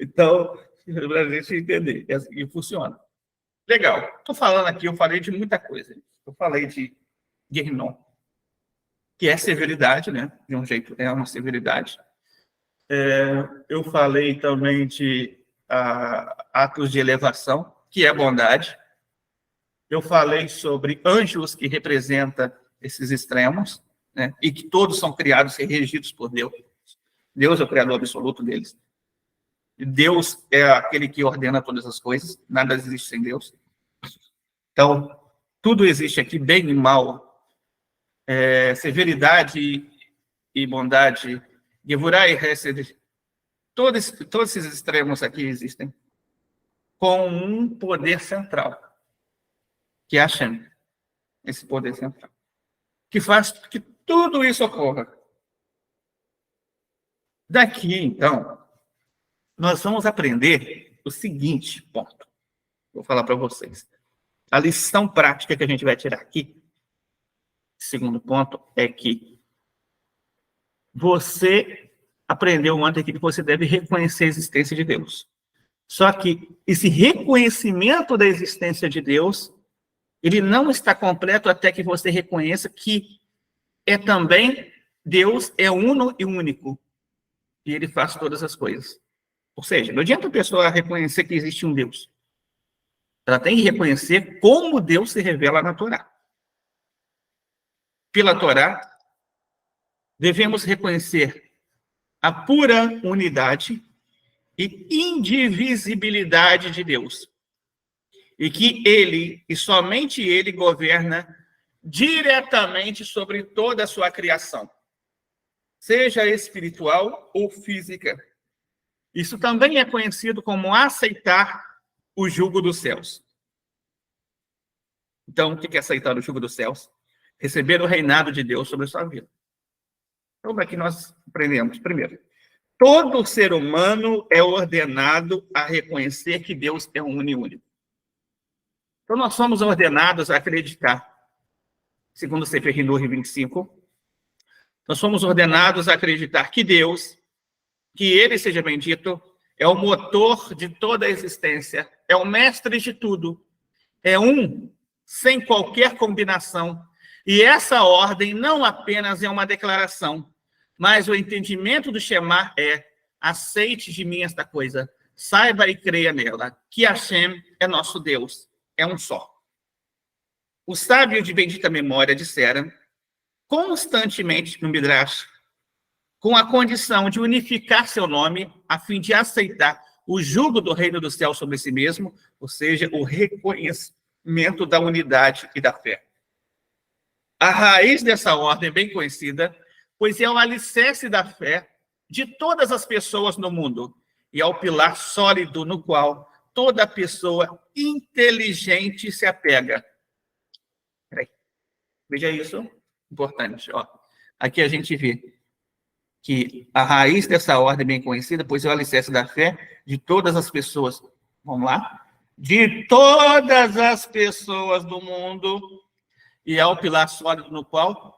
Então, para a gente entender, é assim que funciona. Legal. Estou falando aqui, eu falei de muita coisa. Eu falei de Guerrinó, que é severidade, né? De um jeito, é uma severidade. Eu falei também de atos de elevação, que é bondade. Eu falei sobre anjos, que representa esses extremos, né? E que todos são criados e regidos por Deus. Deus é o criador absoluto deles. Deus é aquele que ordena todas as coisas, nada existe sem Deus. Então, tudo existe aqui, bem e mal, severidade e bondade, Gevurah e Hesed, todos esses extremos aqui existem, com um poder central, que é Hashem, esse poder central, que faz que tudo isso ocorra. Daqui, então, nós vamos aprender o seguinte ponto. Vou falar para vocês. A lição prática que a gente vai tirar aqui, segundo ponto, é que você aprendeu ontem que você deve reconhecer a existência de Deus. Só que esse reconhecimento da existência de Deus, ele não está completo até que você reconheça que também Deus é uno e único. E ele faz todas as coisas. Ou seja, não adianta a pessoa reconhecer que existe um Deus. Ela tem que reconhecer como Deus se revela na Torá. Pela Torá, devemos reconhecer a pura unidade e indivisibilidade de Deus. E que ele, e somente ele, governa diretamente sobre toda a sua criação, seja espiritual ou física. Isso também é conhecido como aceitar o jugo dos céus. Então, o que é aceitar o jugo dos céus? Receber o reinado de Deus sobre a sua vida. Então, aqui nós aprendemos, primeiro, todo ser humano é ordenado a reconhecer que Deus é um único. Então, nós somos ordenados a acreditar, segundo o Sefer Hinur 25, nós somos ordenados a acreditar que Deus, que Ele seja bendito, é o motor de toda a existência, é o mestre de tudo, é um, sem qualquer combinação. E essa ordem não apenas é uma declaração, mas o entendimento do Shema é: aceite de mim esta coisa, saiba e creia nela, que Hashem é nosso Deus, é um só. O sábio de bendita memória dissera constantemente no Midrash, com a condição de unificar seu nome, a fim de aceitar o jugo do reino do céu sobre si mesmo, ou seja, o reconhecimento da unidade e da fé. A raiz dessa ordem é bem conhecida, pois é o alicerce da fé de todas as pessoas no mundo, e é o pilar sólido no qual toda pessoa inteligente se apega. Peraí. Veja isso, importante. Ó. Aqui a gente vê que a raiz dessa ordem é bem conhecida, pois é o alicerce da fé de todas as pessoas. Vamos lá? De todas as pessoas do mundo, e é o pilar sólido no qual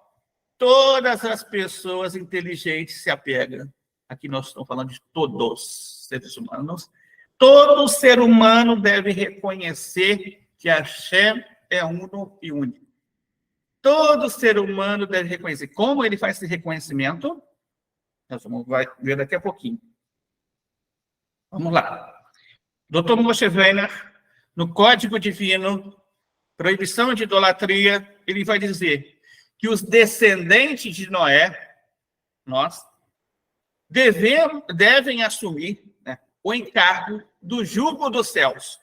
todas as pessoas inteligentes se apegam. Aqui nós estamos falando de todos os seres humanos. Todo ser humano deve reconhecer que Hashem é uno e único. Todo ser humano deve reconhecer. Como ele faz esse reconhecimento? Nós vamos ver daqui a pouquinho. Vamos lá. Dr. Moshe Weiner, no Código Divino, Proibição de Idolatria, ele vai dizer que os descendentes de Noé, nós, devem assumir, né, o encargo do jugo dos céus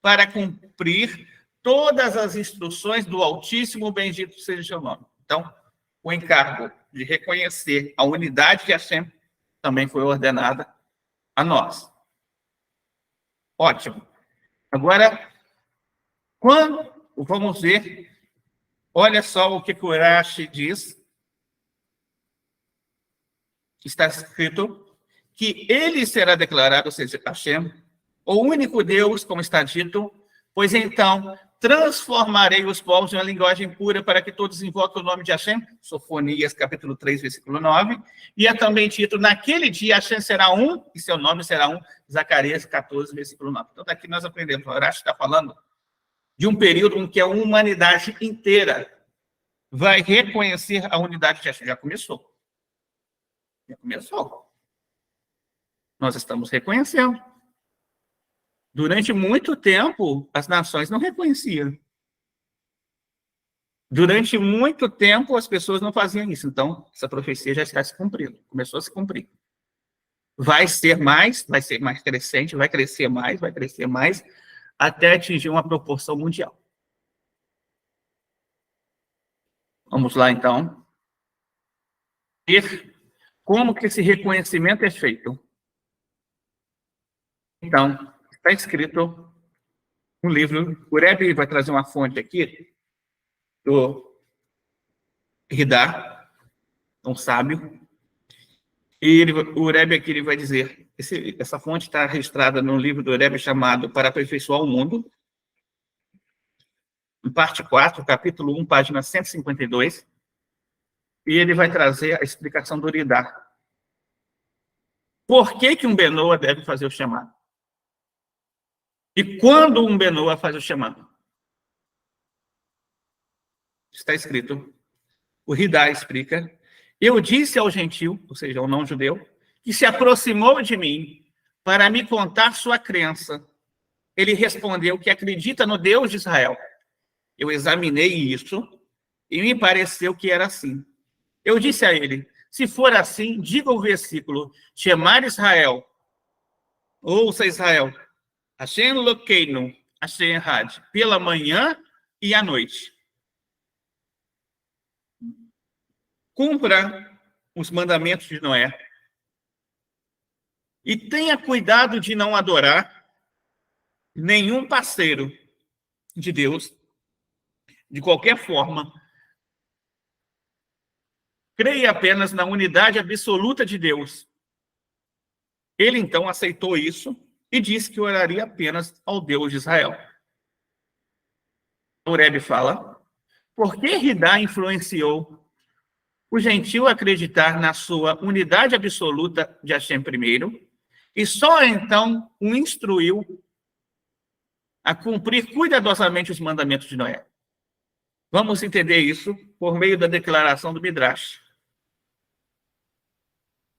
para cumprir todas as instruções do Altíssimo, bendito seja o seu nome. Então, o encargo de reconhecer a unidade de Hashem também foi ordenada a nós. Ótimo. Agora, vamos ver, olha só o que o Rashi diz. Está escrito que ele será declarado, ou seja, Hashem, o único Deus, como está dito, pois então transformarei os povos em uma linguagem pura para que todos invoquem o nome de Hashem, Sofonias, capítulo 3, versículo 9, e é também dito, naquele dia Hashem será um, e seu nome será um, Zacarias 14, versículo 9. Então, daqui nós aprendemos, o Rashi está falando de um período em que a humanidade inteira vai reconhecer a unidade de Hashem. Já começou. Já começou. Nós estamos reconhecendo. Durante muito tempo, as nações não reconheciam. Durante muito tempo, as pessoas não faziam isso. Então, essa profecia já está se cumprindo. Começou a se cumprir. Vai ser mais crescente, vai crescer mais, até atingir uma proporção mundial. Vamos lá, então. Ver como que esse reconhecimento é feito. Então, está escrito no livro, o Rebbe vai trazer uma fonte aqui, do Ridá, um sábio, e o Rebbe aqui ele vai dizer, essa fonte está registrada no livro do Rebbe chamado Para Aperfeiçoar o Mundo, em parte 4, capítulo 1, página 152, e ele vai trazer a explicação do Ridá. Por que um Benoa deve fazer o chamado? E quando um Benoa faz o chamado? Está escrito, o Ridá explica, eu disse ao gentil, ou seja, ao não-judeu, que se aproximou de mim para me contar sua crença. Ele respondeu que acredita no Deus de Israel. Eu examinei isso e me pareceu que era assim. Eu disse a ele, se for assim, diga o versículo, Shema Israel, ouça Israel, Hashem Elokeinu, Hashem Echad, pela manhã e à noite. Cumpra os mandamentos de Noé e tenha cuidado de não adorar nenhum parceiro de Deus, de qualquer forma, creia apenas na unidade absoluta de Deus. Ele, então, aceitou isso e disse que oraria apenas ao Deus de Israel. O Rebbe fala, por que Ridá influenciou o gentil a acreditar na sua unidade absoluta de Hashem primeiro, e só então o instruiu a cumprir cuidadosamente os mandamentos de Noé? Vamos entender isso por meio da declaração do Midrash.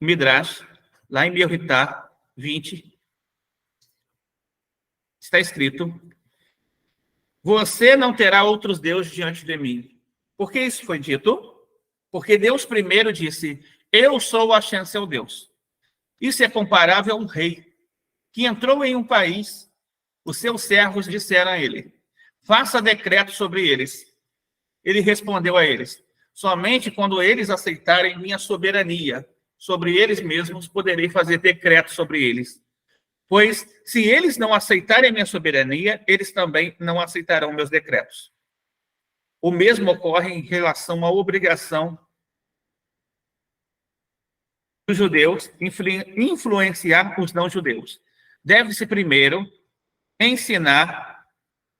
Midrash, lá em Yoritá 20, está escrito: você não terá outros deuses diante de mim. Por que isso foi dito? Porque Deus primeiro disse, eu sou Hashem, seu Deus. Isso é comparável a um rei que entrou em um país, os seus servos disseram a ele, faça decreto sobre eles. Ele respondeu a eles, somente quando eles aceitarem minha soberania sobre eles mesmos, poderei fazer decreto sobre eles. Pois, se eles não aceitarem minha soberania, eles também não aceitarão meus decretos. O mesmo ocorre em relação à obrigação dos judeus influenciar os não-judeus. Deve-se primeiro ensinar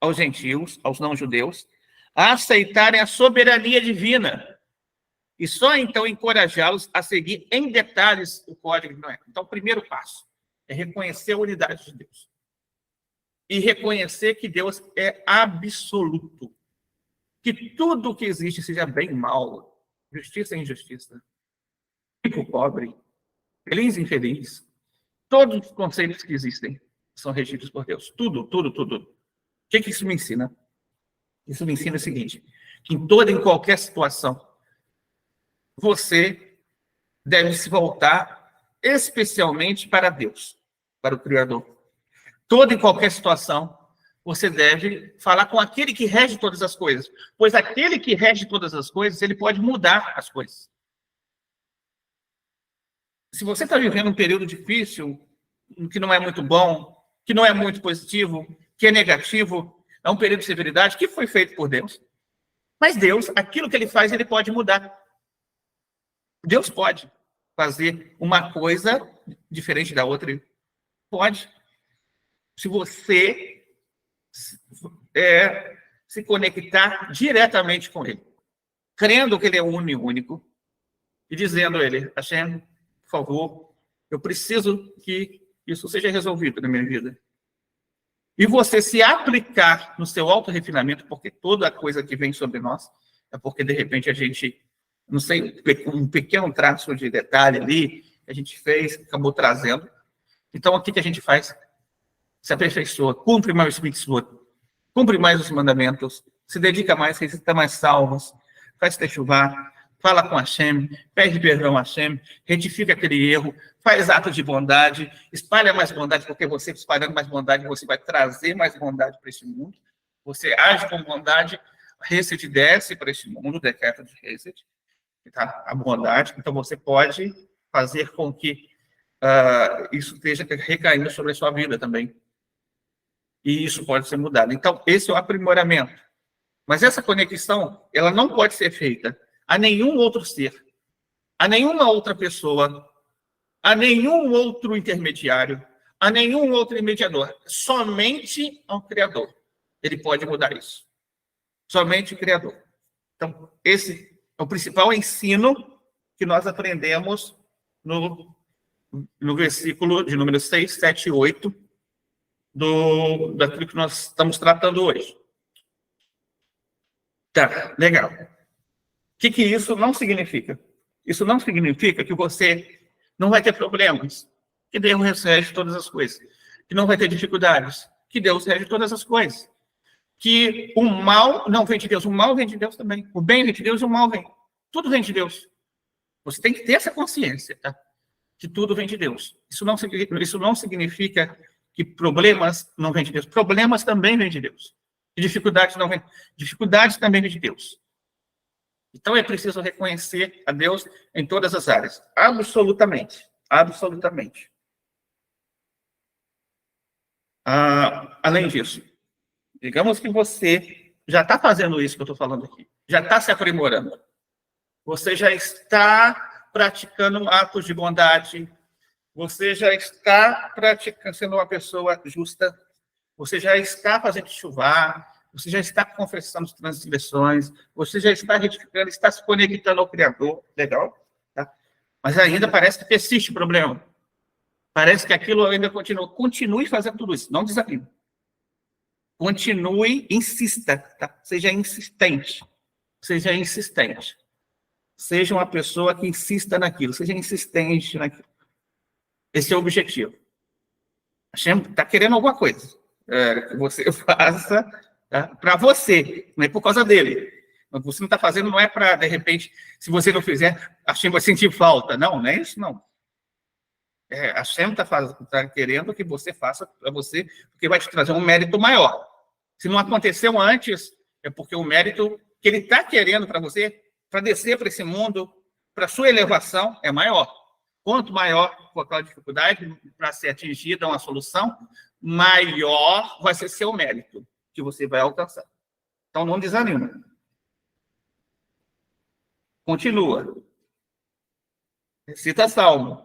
aos gentios, aos não-judeus, a aceitarem a soberania divina e só então encorajá-los a seguir em detalhes o código de Noé. Então, o primeiro passo é reconhecer a unidade de Deus e reconhecer que Deus é absoluto, que tudo que existe, seja bem e mal, justiça e injustiça, rico, pobre, feliz e infeliz, todos os conceitos que existem são regidos por Deus. Tudo, tudo, tudo. O que isso me ensina? Isso me ensina o seguinte, que em toda e qualquer situação, você deve se voltar especialmente para Deus, para o Criador. Toda e qualquer situação, você deve falar com aquele que rege todas as coisas, pois aquele que rege todas as coisas, ele pode mudar as coisas. Se você está vivendo um período difícil, que não é muito bom, que não é muito positivo, que é negativo, é um período de severidade que foi feito por Deus. Mas Deus, aquilo que ele faz, ele pode mudar. Deus pode fazer uma coisa diferente da outra. Pode. Se você se conectar diretamente com ele, crendo que ele é o único, e dizendo a ele, Hashem, por favor, eu preciso que isso seja resolvido na minha vida. E você se aplicar no seu auto-refinamento, porque toda coisa que vem sobre nós é porque, de repente, a gente, não sei, um pequeno traço de detalhe ali, que a gente fez, acabou trazendo. Então, o que a gente faz? Se aperfeiçoa, cumpre mais os mitzvot, cumpre mais os mandamentos, se dedica mais, recita mais salmos, faz techuvá, fala com Hashem, pede perdão a Hashem, retifica aquele erro, faz atos de bondade, espalha mais bondade, porque você espalhando mais bondade, você vai trazer mais bondade para esse mundo. Você age com bondade, Hesed desce para esse mundo, decreto de Hesed, tá? A bondade. Então, você pode fazer com que isso esteja recaindo sobre a sua vida também. E isso pode ser mudado. Então, esse é o aprimoramento. Mas essa conexão, ela não pode ser feita a nenhum outro ser, a nenhuma outra pessoa, a nenhum outro intermediário, a nenhum outro mediador. Somente ao Criador. Ele pode mudar isso. Somente o Criador. Então, esse é o principal ensino que nós aprendemos no versículo de número 6, 7 e 8 daquilo que nós estamos tratando hoje. Tá, legal. O que isso não significa? Isso não significa que você não vai ter problemas, que Deus rege todas as coisas, que não vai ter dificuldades, que Deus rege todas as coisas, que o mal não vem de Deus, o mal vem de Deus também, o bem vem de Deus e o mal vem. Tudo vem de Deus. Você tem que ter essa consciência, tá? Que tudo vem de Deus. Isso não significa que problemas não vêm de Deus. Problemas também vêm de Deus. E dificuldades não vêm. Dificuldades também vêm de Deus. Então, é preciso reconhecer a Deus em todas as áreas. Absolutamente. Absolutamente. Além disso, digamos que você já está fazendo isso que eu estou falando aqui. Já está se aprimorando. Você já está praticando atos de bondade. Você já está praticando, sendo uma pessoa justa. Você já está fazendo chuvar. Você já está confessando as transgressões. Você já está retificando, está se conectando ao Criador. Legal? Tá? Mas ainda parece que persiste o problema. Parece que aquilo ainda continua. Continue fazendo tudo isso. Não desanime. Continue, insista. Tá? Seja insistente. Seja insistente. Seja uma pessoa que insista naquilo. Seja insistente naquilo. Esse é o objetivo. Hashem está querendo alguma coisa que você faça, tá? Para você, não é por causa dele. O que você não está fazendo não é para, de repente, se você não fizer, Hashem vai sentir falta. Não, não é isso, não. Hashem está querendo que você faça para você, porque vai te trazer um mérito maior. Se não aconteceu antes, é porque o mérito que ele está querendo para você, para descer para esse mundo, para sua elevação, é maior. Quanto maior for aquela dificuldade para ser atingida uma solução, maior vai ser seu mérito que você vai alcançar. Então, não desanima. Continua. Recita salmo.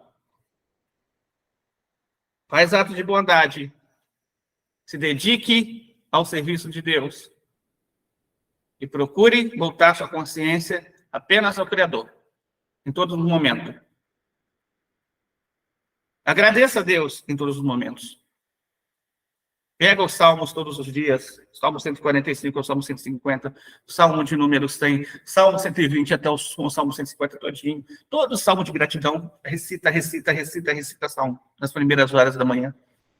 Faz ato de bondade. Se dedique ao serviço de Deus. E procure voltar sua consciência apenas ao Criador, em todos os momentos. Agradeça a Deus em todos os momentos. Pega os salmos todos os dias, Salmo 145 ao Salmo 150, Salmo de número 100, Salmo 120 até o Salmo 150 todinho. Todo salmo de gratidão, recita salmo nas primeiras horas da manhã.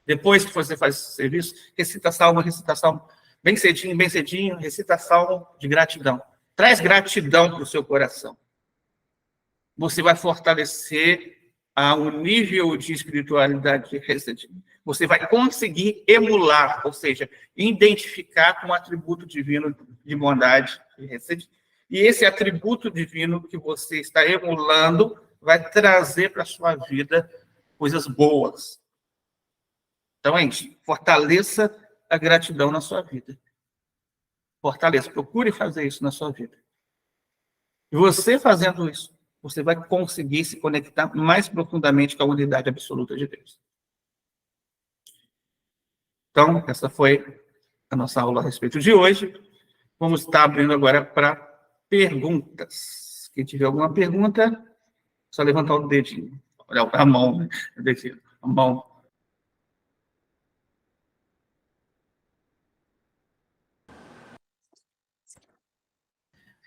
Depois que você faz esse serviço, recita salmo, bem cedinho, recita salmo de gratidão. Traz gratidão para o seu coração. Você vai fortalecer o nível de espiritualidade recente. Você vai conseguir emular, ou seja, identificar com um atributo divino de bondade recente. E esse atributo divino que você está emulando vai trazer para a sua vida coisas boas. Então, gente, fortaleça a gratidão na sua vida. Fortaleça, procure fazer isso na sua vida. E você fazendo isso, você vai conseguir se conectar mais profundamente com a unidade absoluta de Deus. Então, essa foi a nossa aula a respeito de hoje. Vamos estar abrindo agora para perguntas. Quem tiver alguma pergunta, é só levantar o dedinho. Olha, a mão, né? O dedinho, a mão.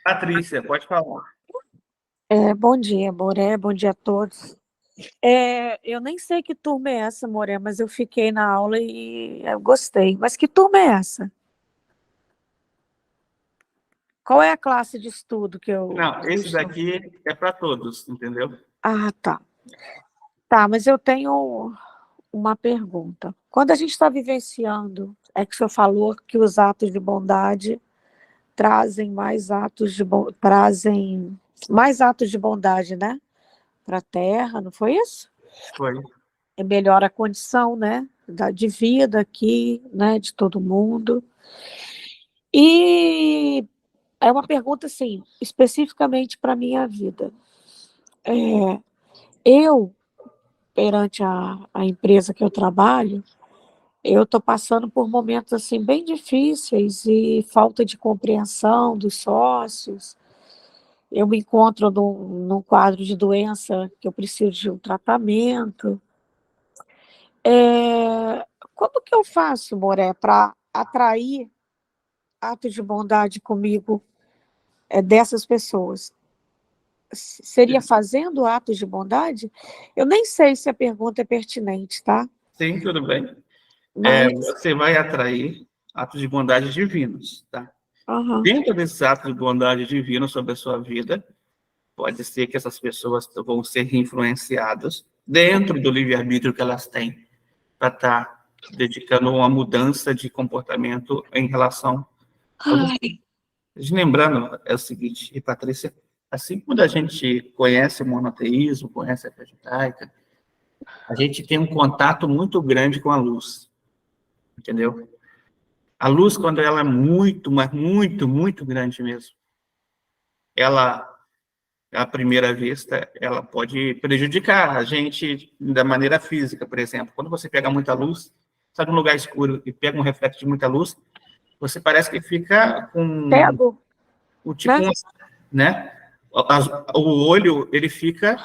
Patrícia, pode falar. Bom dia, Moré, bom dia a todos. Eu nem sei que turma é essa, Moré, mas eu fiquei na aula e eu gostei. Mas que turma é essa? Qual é a classe de estudo que eu... Não, esse daqui é para todos, entendeu? Ah, tá. Tá, mas eu tenho uma pergunta. Quando a gente está vivenciando, que o senhor falou que os atos de bondade trazem mais atos de bondade, né? Para a Terra, não foi isso? Foi. Melhora a condição, né, de vida aqui, né, de todo mundo. E é uma pergunta, assim, especificamente para a minha vida. Eu, perante a empresa que eu trabalho, eu estou passando por momentos, assim, bem difíceis e falta de compreensão dos sócios. Eu me encontro num quadro de doença que eu preciso de um tratamento. Como que eu faço, Moré, para atrair atos de bondade comigo dessas pessoas? Seria fazendo atos de bondade? Eu nem sei se a pergunta é pertinente, tá? Sim, tudo bem. Mas... Você vai atrair atos de bondade divinos, tá? Uhum. Dentro desses atos de bondade divino sobre a sua vida, pode ser que essas pessoas vão ser influenciadas dentro do livre-arbítrio que elas têm para estar dedicando uma mudança de comportamento em relação a você. Lembrando, é o seguinte, e Patrícia, assim quando a gente conhece o monoteísmo, conhece a fé judaica, a gente tem um contato muito grande com a luz, entendeu? A luz, quando ela é muito, mas muito, muito grande mesmo, ela à primeira vista, ela pode prejudicar a gente da maneira física, por exemplo. Quando você pega muita luz, está num lugar escuro e pega um reflexo de muita luz, você parece que fica com Cego, o tipo, né? né? O olho, ele fica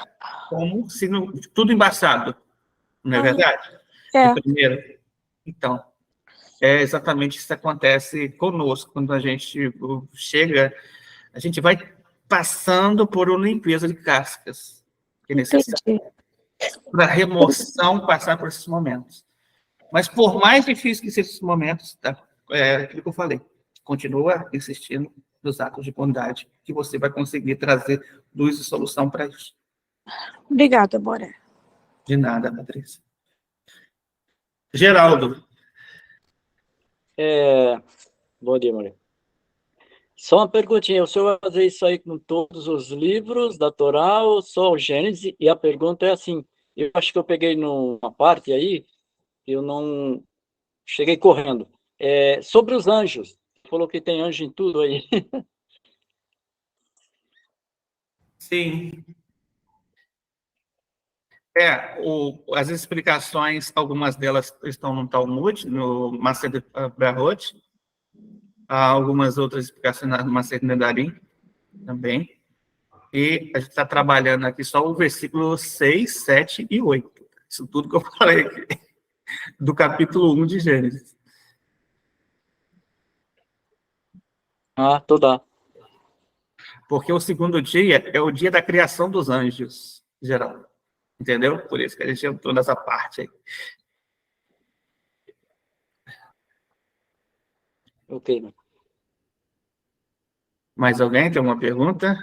como se tudo embaçado, não é Aham. verdade? De É, primeiro. Então, é exatamente isso que acontece conosco, quando a gente chega, a gente vai passando por uma limpeza de cascas, que é necessário entendi. para a remoção passar por esses momentos. Mas por mais difícil que sejam esses momentos, tá? É aquilo que eu falei, continua insistindo nos atos de bondade, que você vai conseguir trazer luz e solução para isso. Obrigada, Moré. De nada, Patrícia. Geraldo, É, bom dia, Maria. Só uma perguntinha, o senhor vai fazer isso aí com todos os livros da Torá ou só o Gênesis? E a pergunta é assim, eu acho que eu peguei numa parte aí, eu não cheguei correndo. Sobre os anjos, falou que tem anjo em tudo aí. sim, as explicações, algumas delas estão no Talmud, no Maser Brahot, há algumas outras explicações no Maser Nedarim também, e a gente está trabalhando aqui só o versículo 6, 7 e 8. Isso tudo que eu falei aqui, do capítulo 1 de Gênesis. Ah, toda. Porque o segundo dia é o dia da criação dos anjos, Geraldo. Entendeu? Por isso que a gente entrou nessa parte aí. Ok, né? Mais alguém tem alguma pergunta?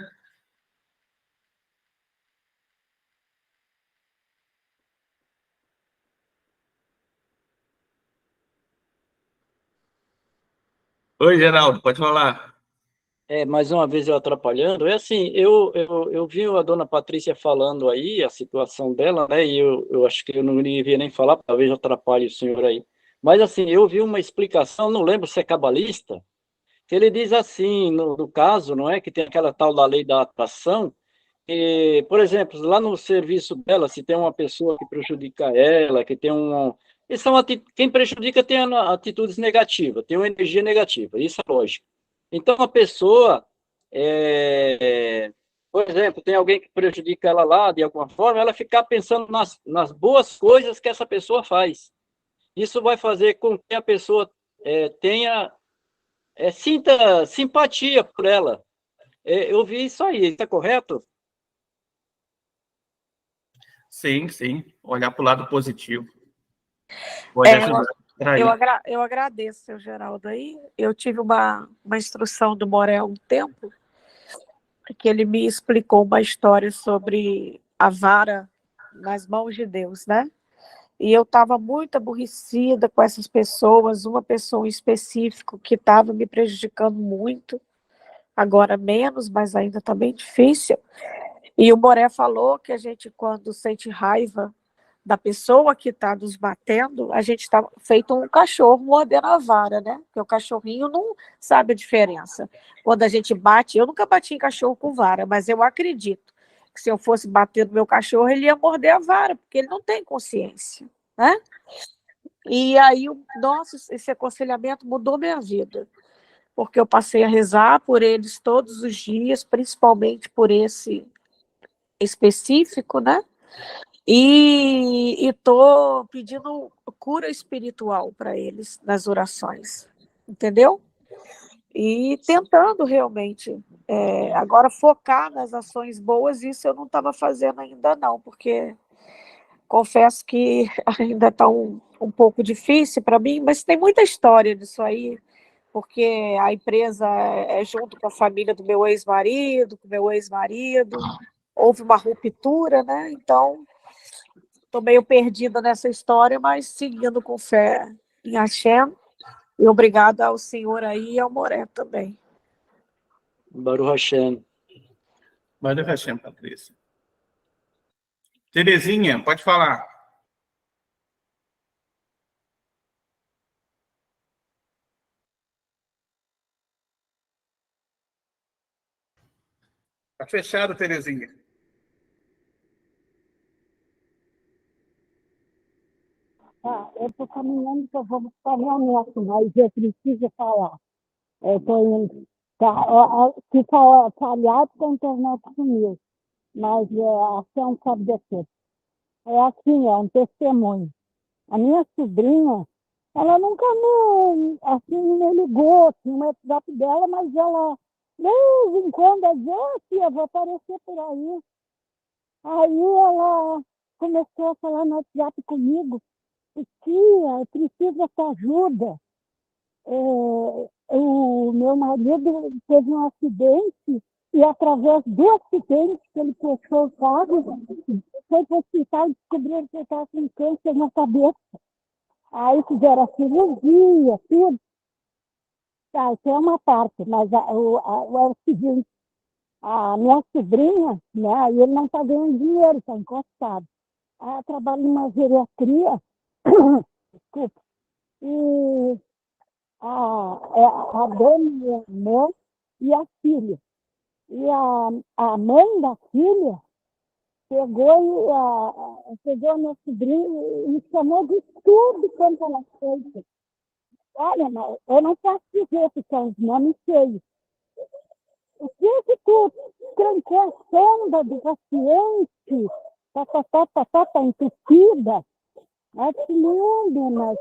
Oi, Geraldo, pode falar. Mais uma vez eu atrapalhando, é assim, eu vi a dona Patrícia falando aí, a situação dela, né, e eu acho que eu não devia nem falar, talvez eu atrapalhe o senhor aí, mas assim, eu vi uma explicação, não lembro se é cabalista, que ele diz assim, no caso, não é, que tem aquela tal da lei da atração, que, por exemplo, lá no serviço dela, se tem uma pessoa que prejudica ela, que tem um... Quem prejudica tem atitudes negativas, tem uma energia negativa, isso é lógico. Então, a pessoa, por exemplo, tem alguém que prejudica ela lá de alguma forma, ela ficar pensando nas boas coisas que essa pessoa faz. Isso vai fazer com que a pessoa tenha, sinta simpatia por ela. Eu vi isso aí, está correto? Sim, sim. Olhar para o lado positivo. Pode É, ajudar a atrair. eu agradeço, seu Geraldo, aí. Eu tive uma instrução do Moré há um tempo, que ele me explicou uma história sobre a vara nas mãos de Deus, né? E eu estava muito aborrecida com essas pessoas, uma pessoa em específico que estava me prejudicando muito, agora menos, mas ainda está bem difícil. E o Moré falou que a gente, quando sente raiva da pessoa que está nos batendo, a gente está feito um cachorro mordendo a vara, né? Porque o cachorrinho não sabe a diferença. Quando a gente bate, eu nunca bati em cachorro com vara, mas eu acredito que se eu fosse bater no meu cachorro, ele ia morder a vara, porque ele não tem consciência, né? E aí, nossa, esse aconselhamento mudou minha vida, porque eu passei a rezar por eles todos os dias, principalmente por esse específico, né? E estou pedindo cura espiritual para eles nas orações, entendeu? E tentando realmente, agora focar nas ações boas, isso eu não estava fazendo ainda não, porque confesso que ainda está um pouco difícil para mim, mas tem muita história disso aí, porque a empresa é junto com a família do meu ex-marido, com o meu ex-marido, houve uma ruptura, né? Então, estou meio perdida nessa história, mas seguindo com fé em Hashem. E obrigada ao senhor aí e ao Moré também. Baruch Hashem. Manda Hashem, Patrícia. Terezinha, pode falar. fechado, Terezinha. Eu estou caminhando que eu vou buscar minha neta, mas eu preciso falar. Eu estou indo. Fica falhado que a internet sumiu, mas a ação sabe de tudo. É assim, é um testemunho. A minha sobrinha, ela nunca me ligou, tinha o WhatsApp dela, mas ela, de vez em quando, ela dizia, tia, vou aparecer por aí. Aí ela começou a falar no WhatsApp comigo, tia, eu preciso da sua ajuda. O meu marido teve um acidente e, através do acidente que ele fechou o carro, foi para o hospital e descobriram que ele estava com câncer na cabeça. Aí fizeram a cirurgia, tudo. Tá, isso é uma parte, mas é o seguinte, a minha sobrinha, né, aí ele não está ganhando dinheiro, está encostado. Ela trabalha numa geriatria, desculpa, e a dona é a mãe e a filha. E a mãe da filha pegou a minha sobrinha e me chamou de tudo quanto ela fez. Olha, eu não posso dizer que são os nomes feios. O que tu trancou a sonda do paciente? Tá entupida. Acho lindo, mas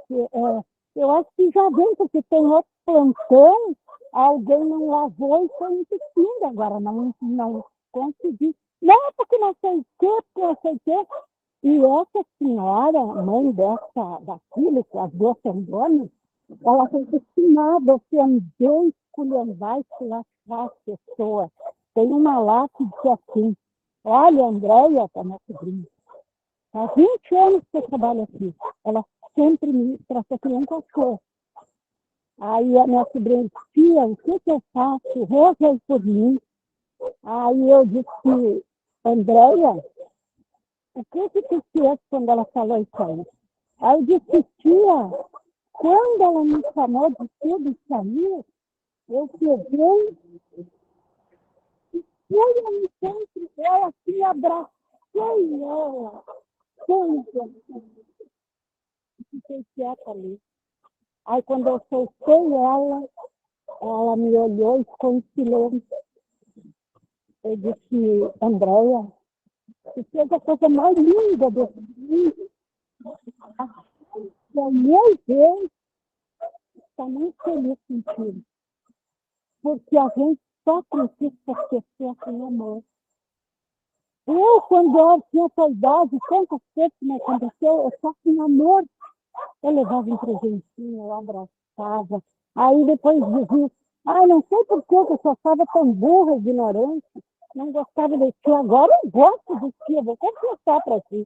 eu acho que já vem, porque tem outro plantão, alguém não lavou e foi entupindo. Agora não consegui. Não, porque não sei o quê, porque não sei o quê. E essa senhora, mãe da filha, que as duas são donas, ela foi acostumada a ofender, esculhambar, esculachar as pessoas. Tem uma lá que diz assim, olha, Andréia, tá minha sobrinha, há 20 anos que eu trabalho aqui. Ela sempre me tratou como um cachorro. Aí a minha sobrinha disse, tia, o que eu faço? Reza aí por mim. Aí eu disse, Andréia, o que tu fez quando ela falou isso aí? Aí eu disse, tia, quando ela me chamou de tudo isso aí, eu peguei e fui no encontro dela e abracei ela. Fiquei quieta ali. Aí quando eu soltei ela me olhou e ficou em silêncio. Eu disse, Andréia, você fez a coisa mais linda desse mundo. Meu Deus, está muito feliz contigo. Porque a gente só precisa esquecer aquele amor. Eu, quando eu tinha essa idade, tantas coisas que me aconteceu, eu só tinha amor. Eu levava um presentinho, eu abraçava. Aí depois dizia, não sei por que eu só estava tão burra, ignorante, não gostava de ti. Agora eu gosto de ti, eu vou confessar para ti.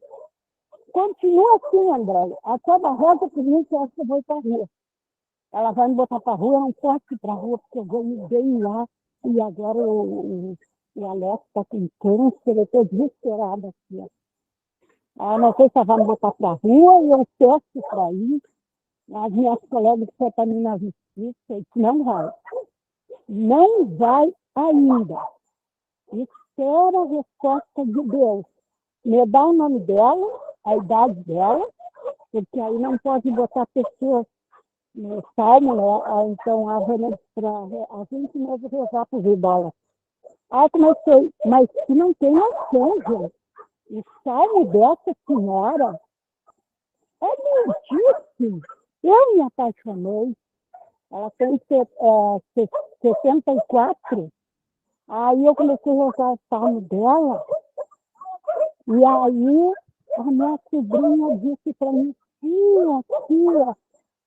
Continua assim, André. A tua barroca por mim que eu acho que eu vou ir para a rua. Ela vai me botar para a rua, eu não posso ir para a rua, porque eu ganhei bem lá. E agora o Alex está com câncer, eu estou desesperada aqui. Não sei se ela vai me botar para a rua, e eu peço para ir. As minhas colegas que estão também na justiça, não vai. Não vai ainda. Espera a resposta de Deus. Me dá o nome dela, a idade dela, porque aí não pode botar pessoas no salmo, né? Então a gente mesmo rezar para os idólatras. Comecei, mas se não tem noção, gente, o salmo dessa senhora é lindíssimo. Eu me apaixonei. Ela tem 64. Aí eu comecei a rezar o salmo dela. E aí a minha sobrinha disse para mim, tia,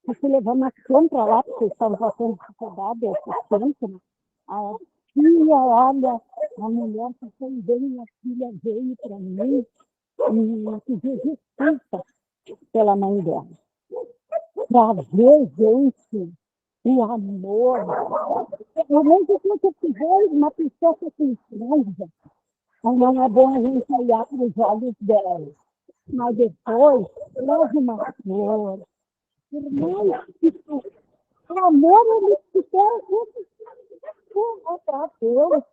você levar uma compra lá, porque eu estava fazendo faculdade, assistente, a tia, olha, a mulher que foi bem, minha filha veio para mim e pediu desculpa pela mãe dela. Para ver, gente, o amor. Eu nem sei se eu tiver uma pessoa que tem raiva, não é bom a gente olhar para os olhos dela. Mas depois, leva uma flor. Irmão, o amor, ele se quer para Deus.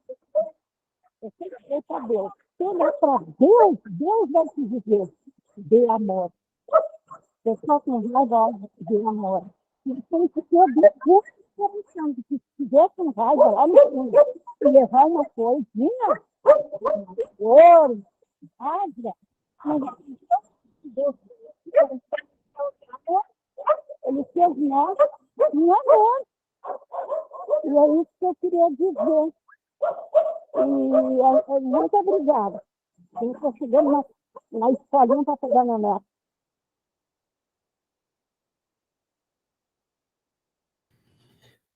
Eu sempre dei para Deus. Se olhar para Deus, Deus vai te dizer, dê amor. Pessoal com raiva, dê amor. E tem que ter recursos coração, que se tiver com raiva lá no fundo, e levar uma coisinha, ouro, água, Deus, ele fez nós em amor. E é isso que eu queria dizer. E muito obrigada. Estou chegando na escolinha para pegar meu neto.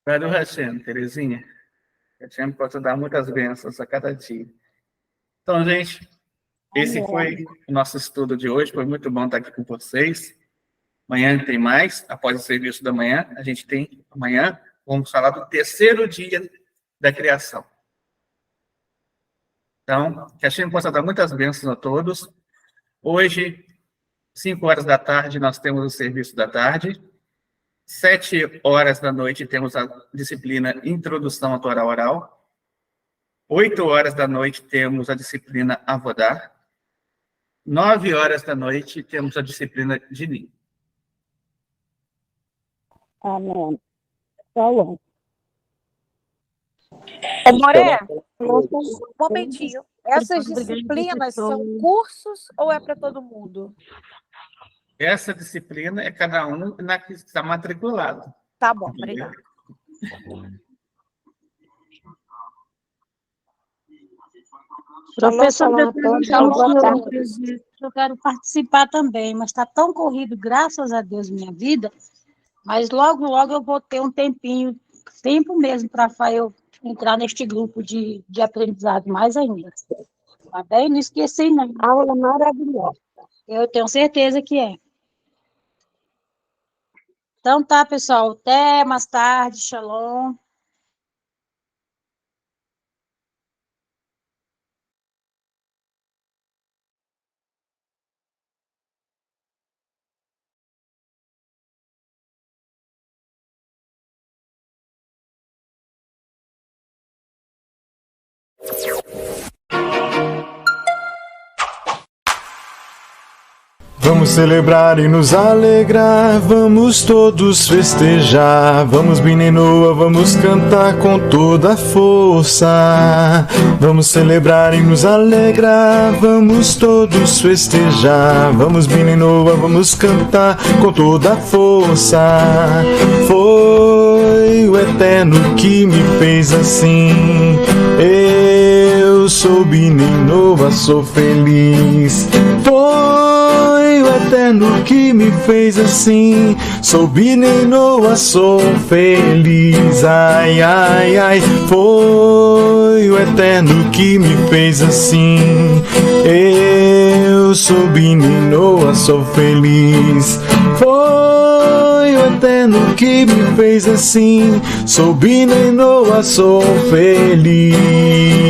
Velho Hashem, Terezinha. Hashem pode dar muitas bênçãos a cada dia. Então, gente, esse foi o nosso estudo de hoje. Foi muito bom estar aqui com vocês. Amanhã tem mais. Após o serviço da manhã, a gente tem amanhã. Vamos falar do terceiro dia da criação. Então, que a Hashem possa dar muitas bênçãos a todos. Hoje, 5 horas da tarde, nós temos o serviço da tarde. 7 horas da noite, temos a disciplina Introdução à Torá Oral. 8 horas da noite, temos a disciplina Avodá. 9 horas da noite, temos a disciplina Dinim. Amém. Shalom. Ô, Moré, um momentinho. Essas disciplinas são cursos ou é para todo mundo? Essa disciplina é cada um na que está matriculado. Tá bom, obrigada. Professor, Shalom. eu quero participar também, mas está tão corrido, graças a Deus, minha vida, mas logo, logo eu vou ter um tempinho, tempo mesmo, para eu entrar neste grupo de aprendizado mais ainda. Tá bem? Não esqueci, não. Aula maravilhosa. Eu tenho certeza que é. Então tá, pessoal. Até mais tarde. Shalom. Vamos celebrar e nos alegrar, vamos todos festejar, vamos Binenoa, vamos cantar com toda a força. Vamos celebrar e nos alegrar, vamos todos festejar, vamos Binenoa, vamos cantar com toda a força. Foi o Eterno que me fez assim, eu sou Binenoa, sou feliz. Foi o Eterno que me fez assim, sou Binenoa, sou feliz. Ai, ai, ai, foi o Eterno que me fez assim, eu sou Binenoa, sou feliz. Foi o Eterno que me fez assim, sou Binenoa, sou feliz.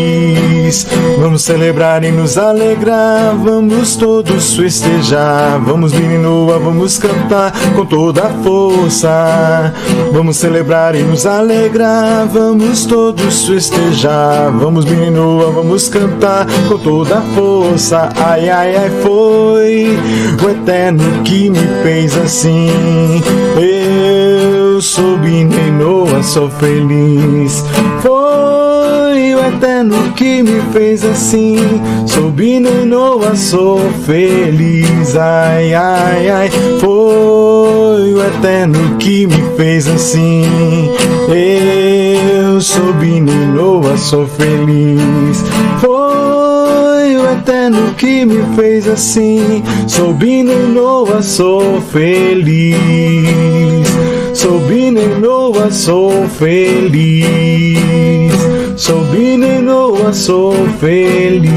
Vamos celebrar e nos alegrar, vamos todos festejar, vamos Binenoa, vamos cantar com toda a força. Vamos celebrar e nos alegrar, vamos todos festejar, vamos Binenoa, vamos cantar com toda a força. Ai, ai, ai, foi o Eterno que me fez assim, eu sou Binenoa, sou feliz. Foi o Eterno que me fez assim, sou Binenoa, sou feliz. Ai, ai, ai, foi o Eterno que me fez assim, eu sou Binenoa, sou feliz. Foi o Eterno que me fez assim, sou Binenoa, sou feliz. Sou Binenoa, sou feliz. Sou Binenoa, sou feliz.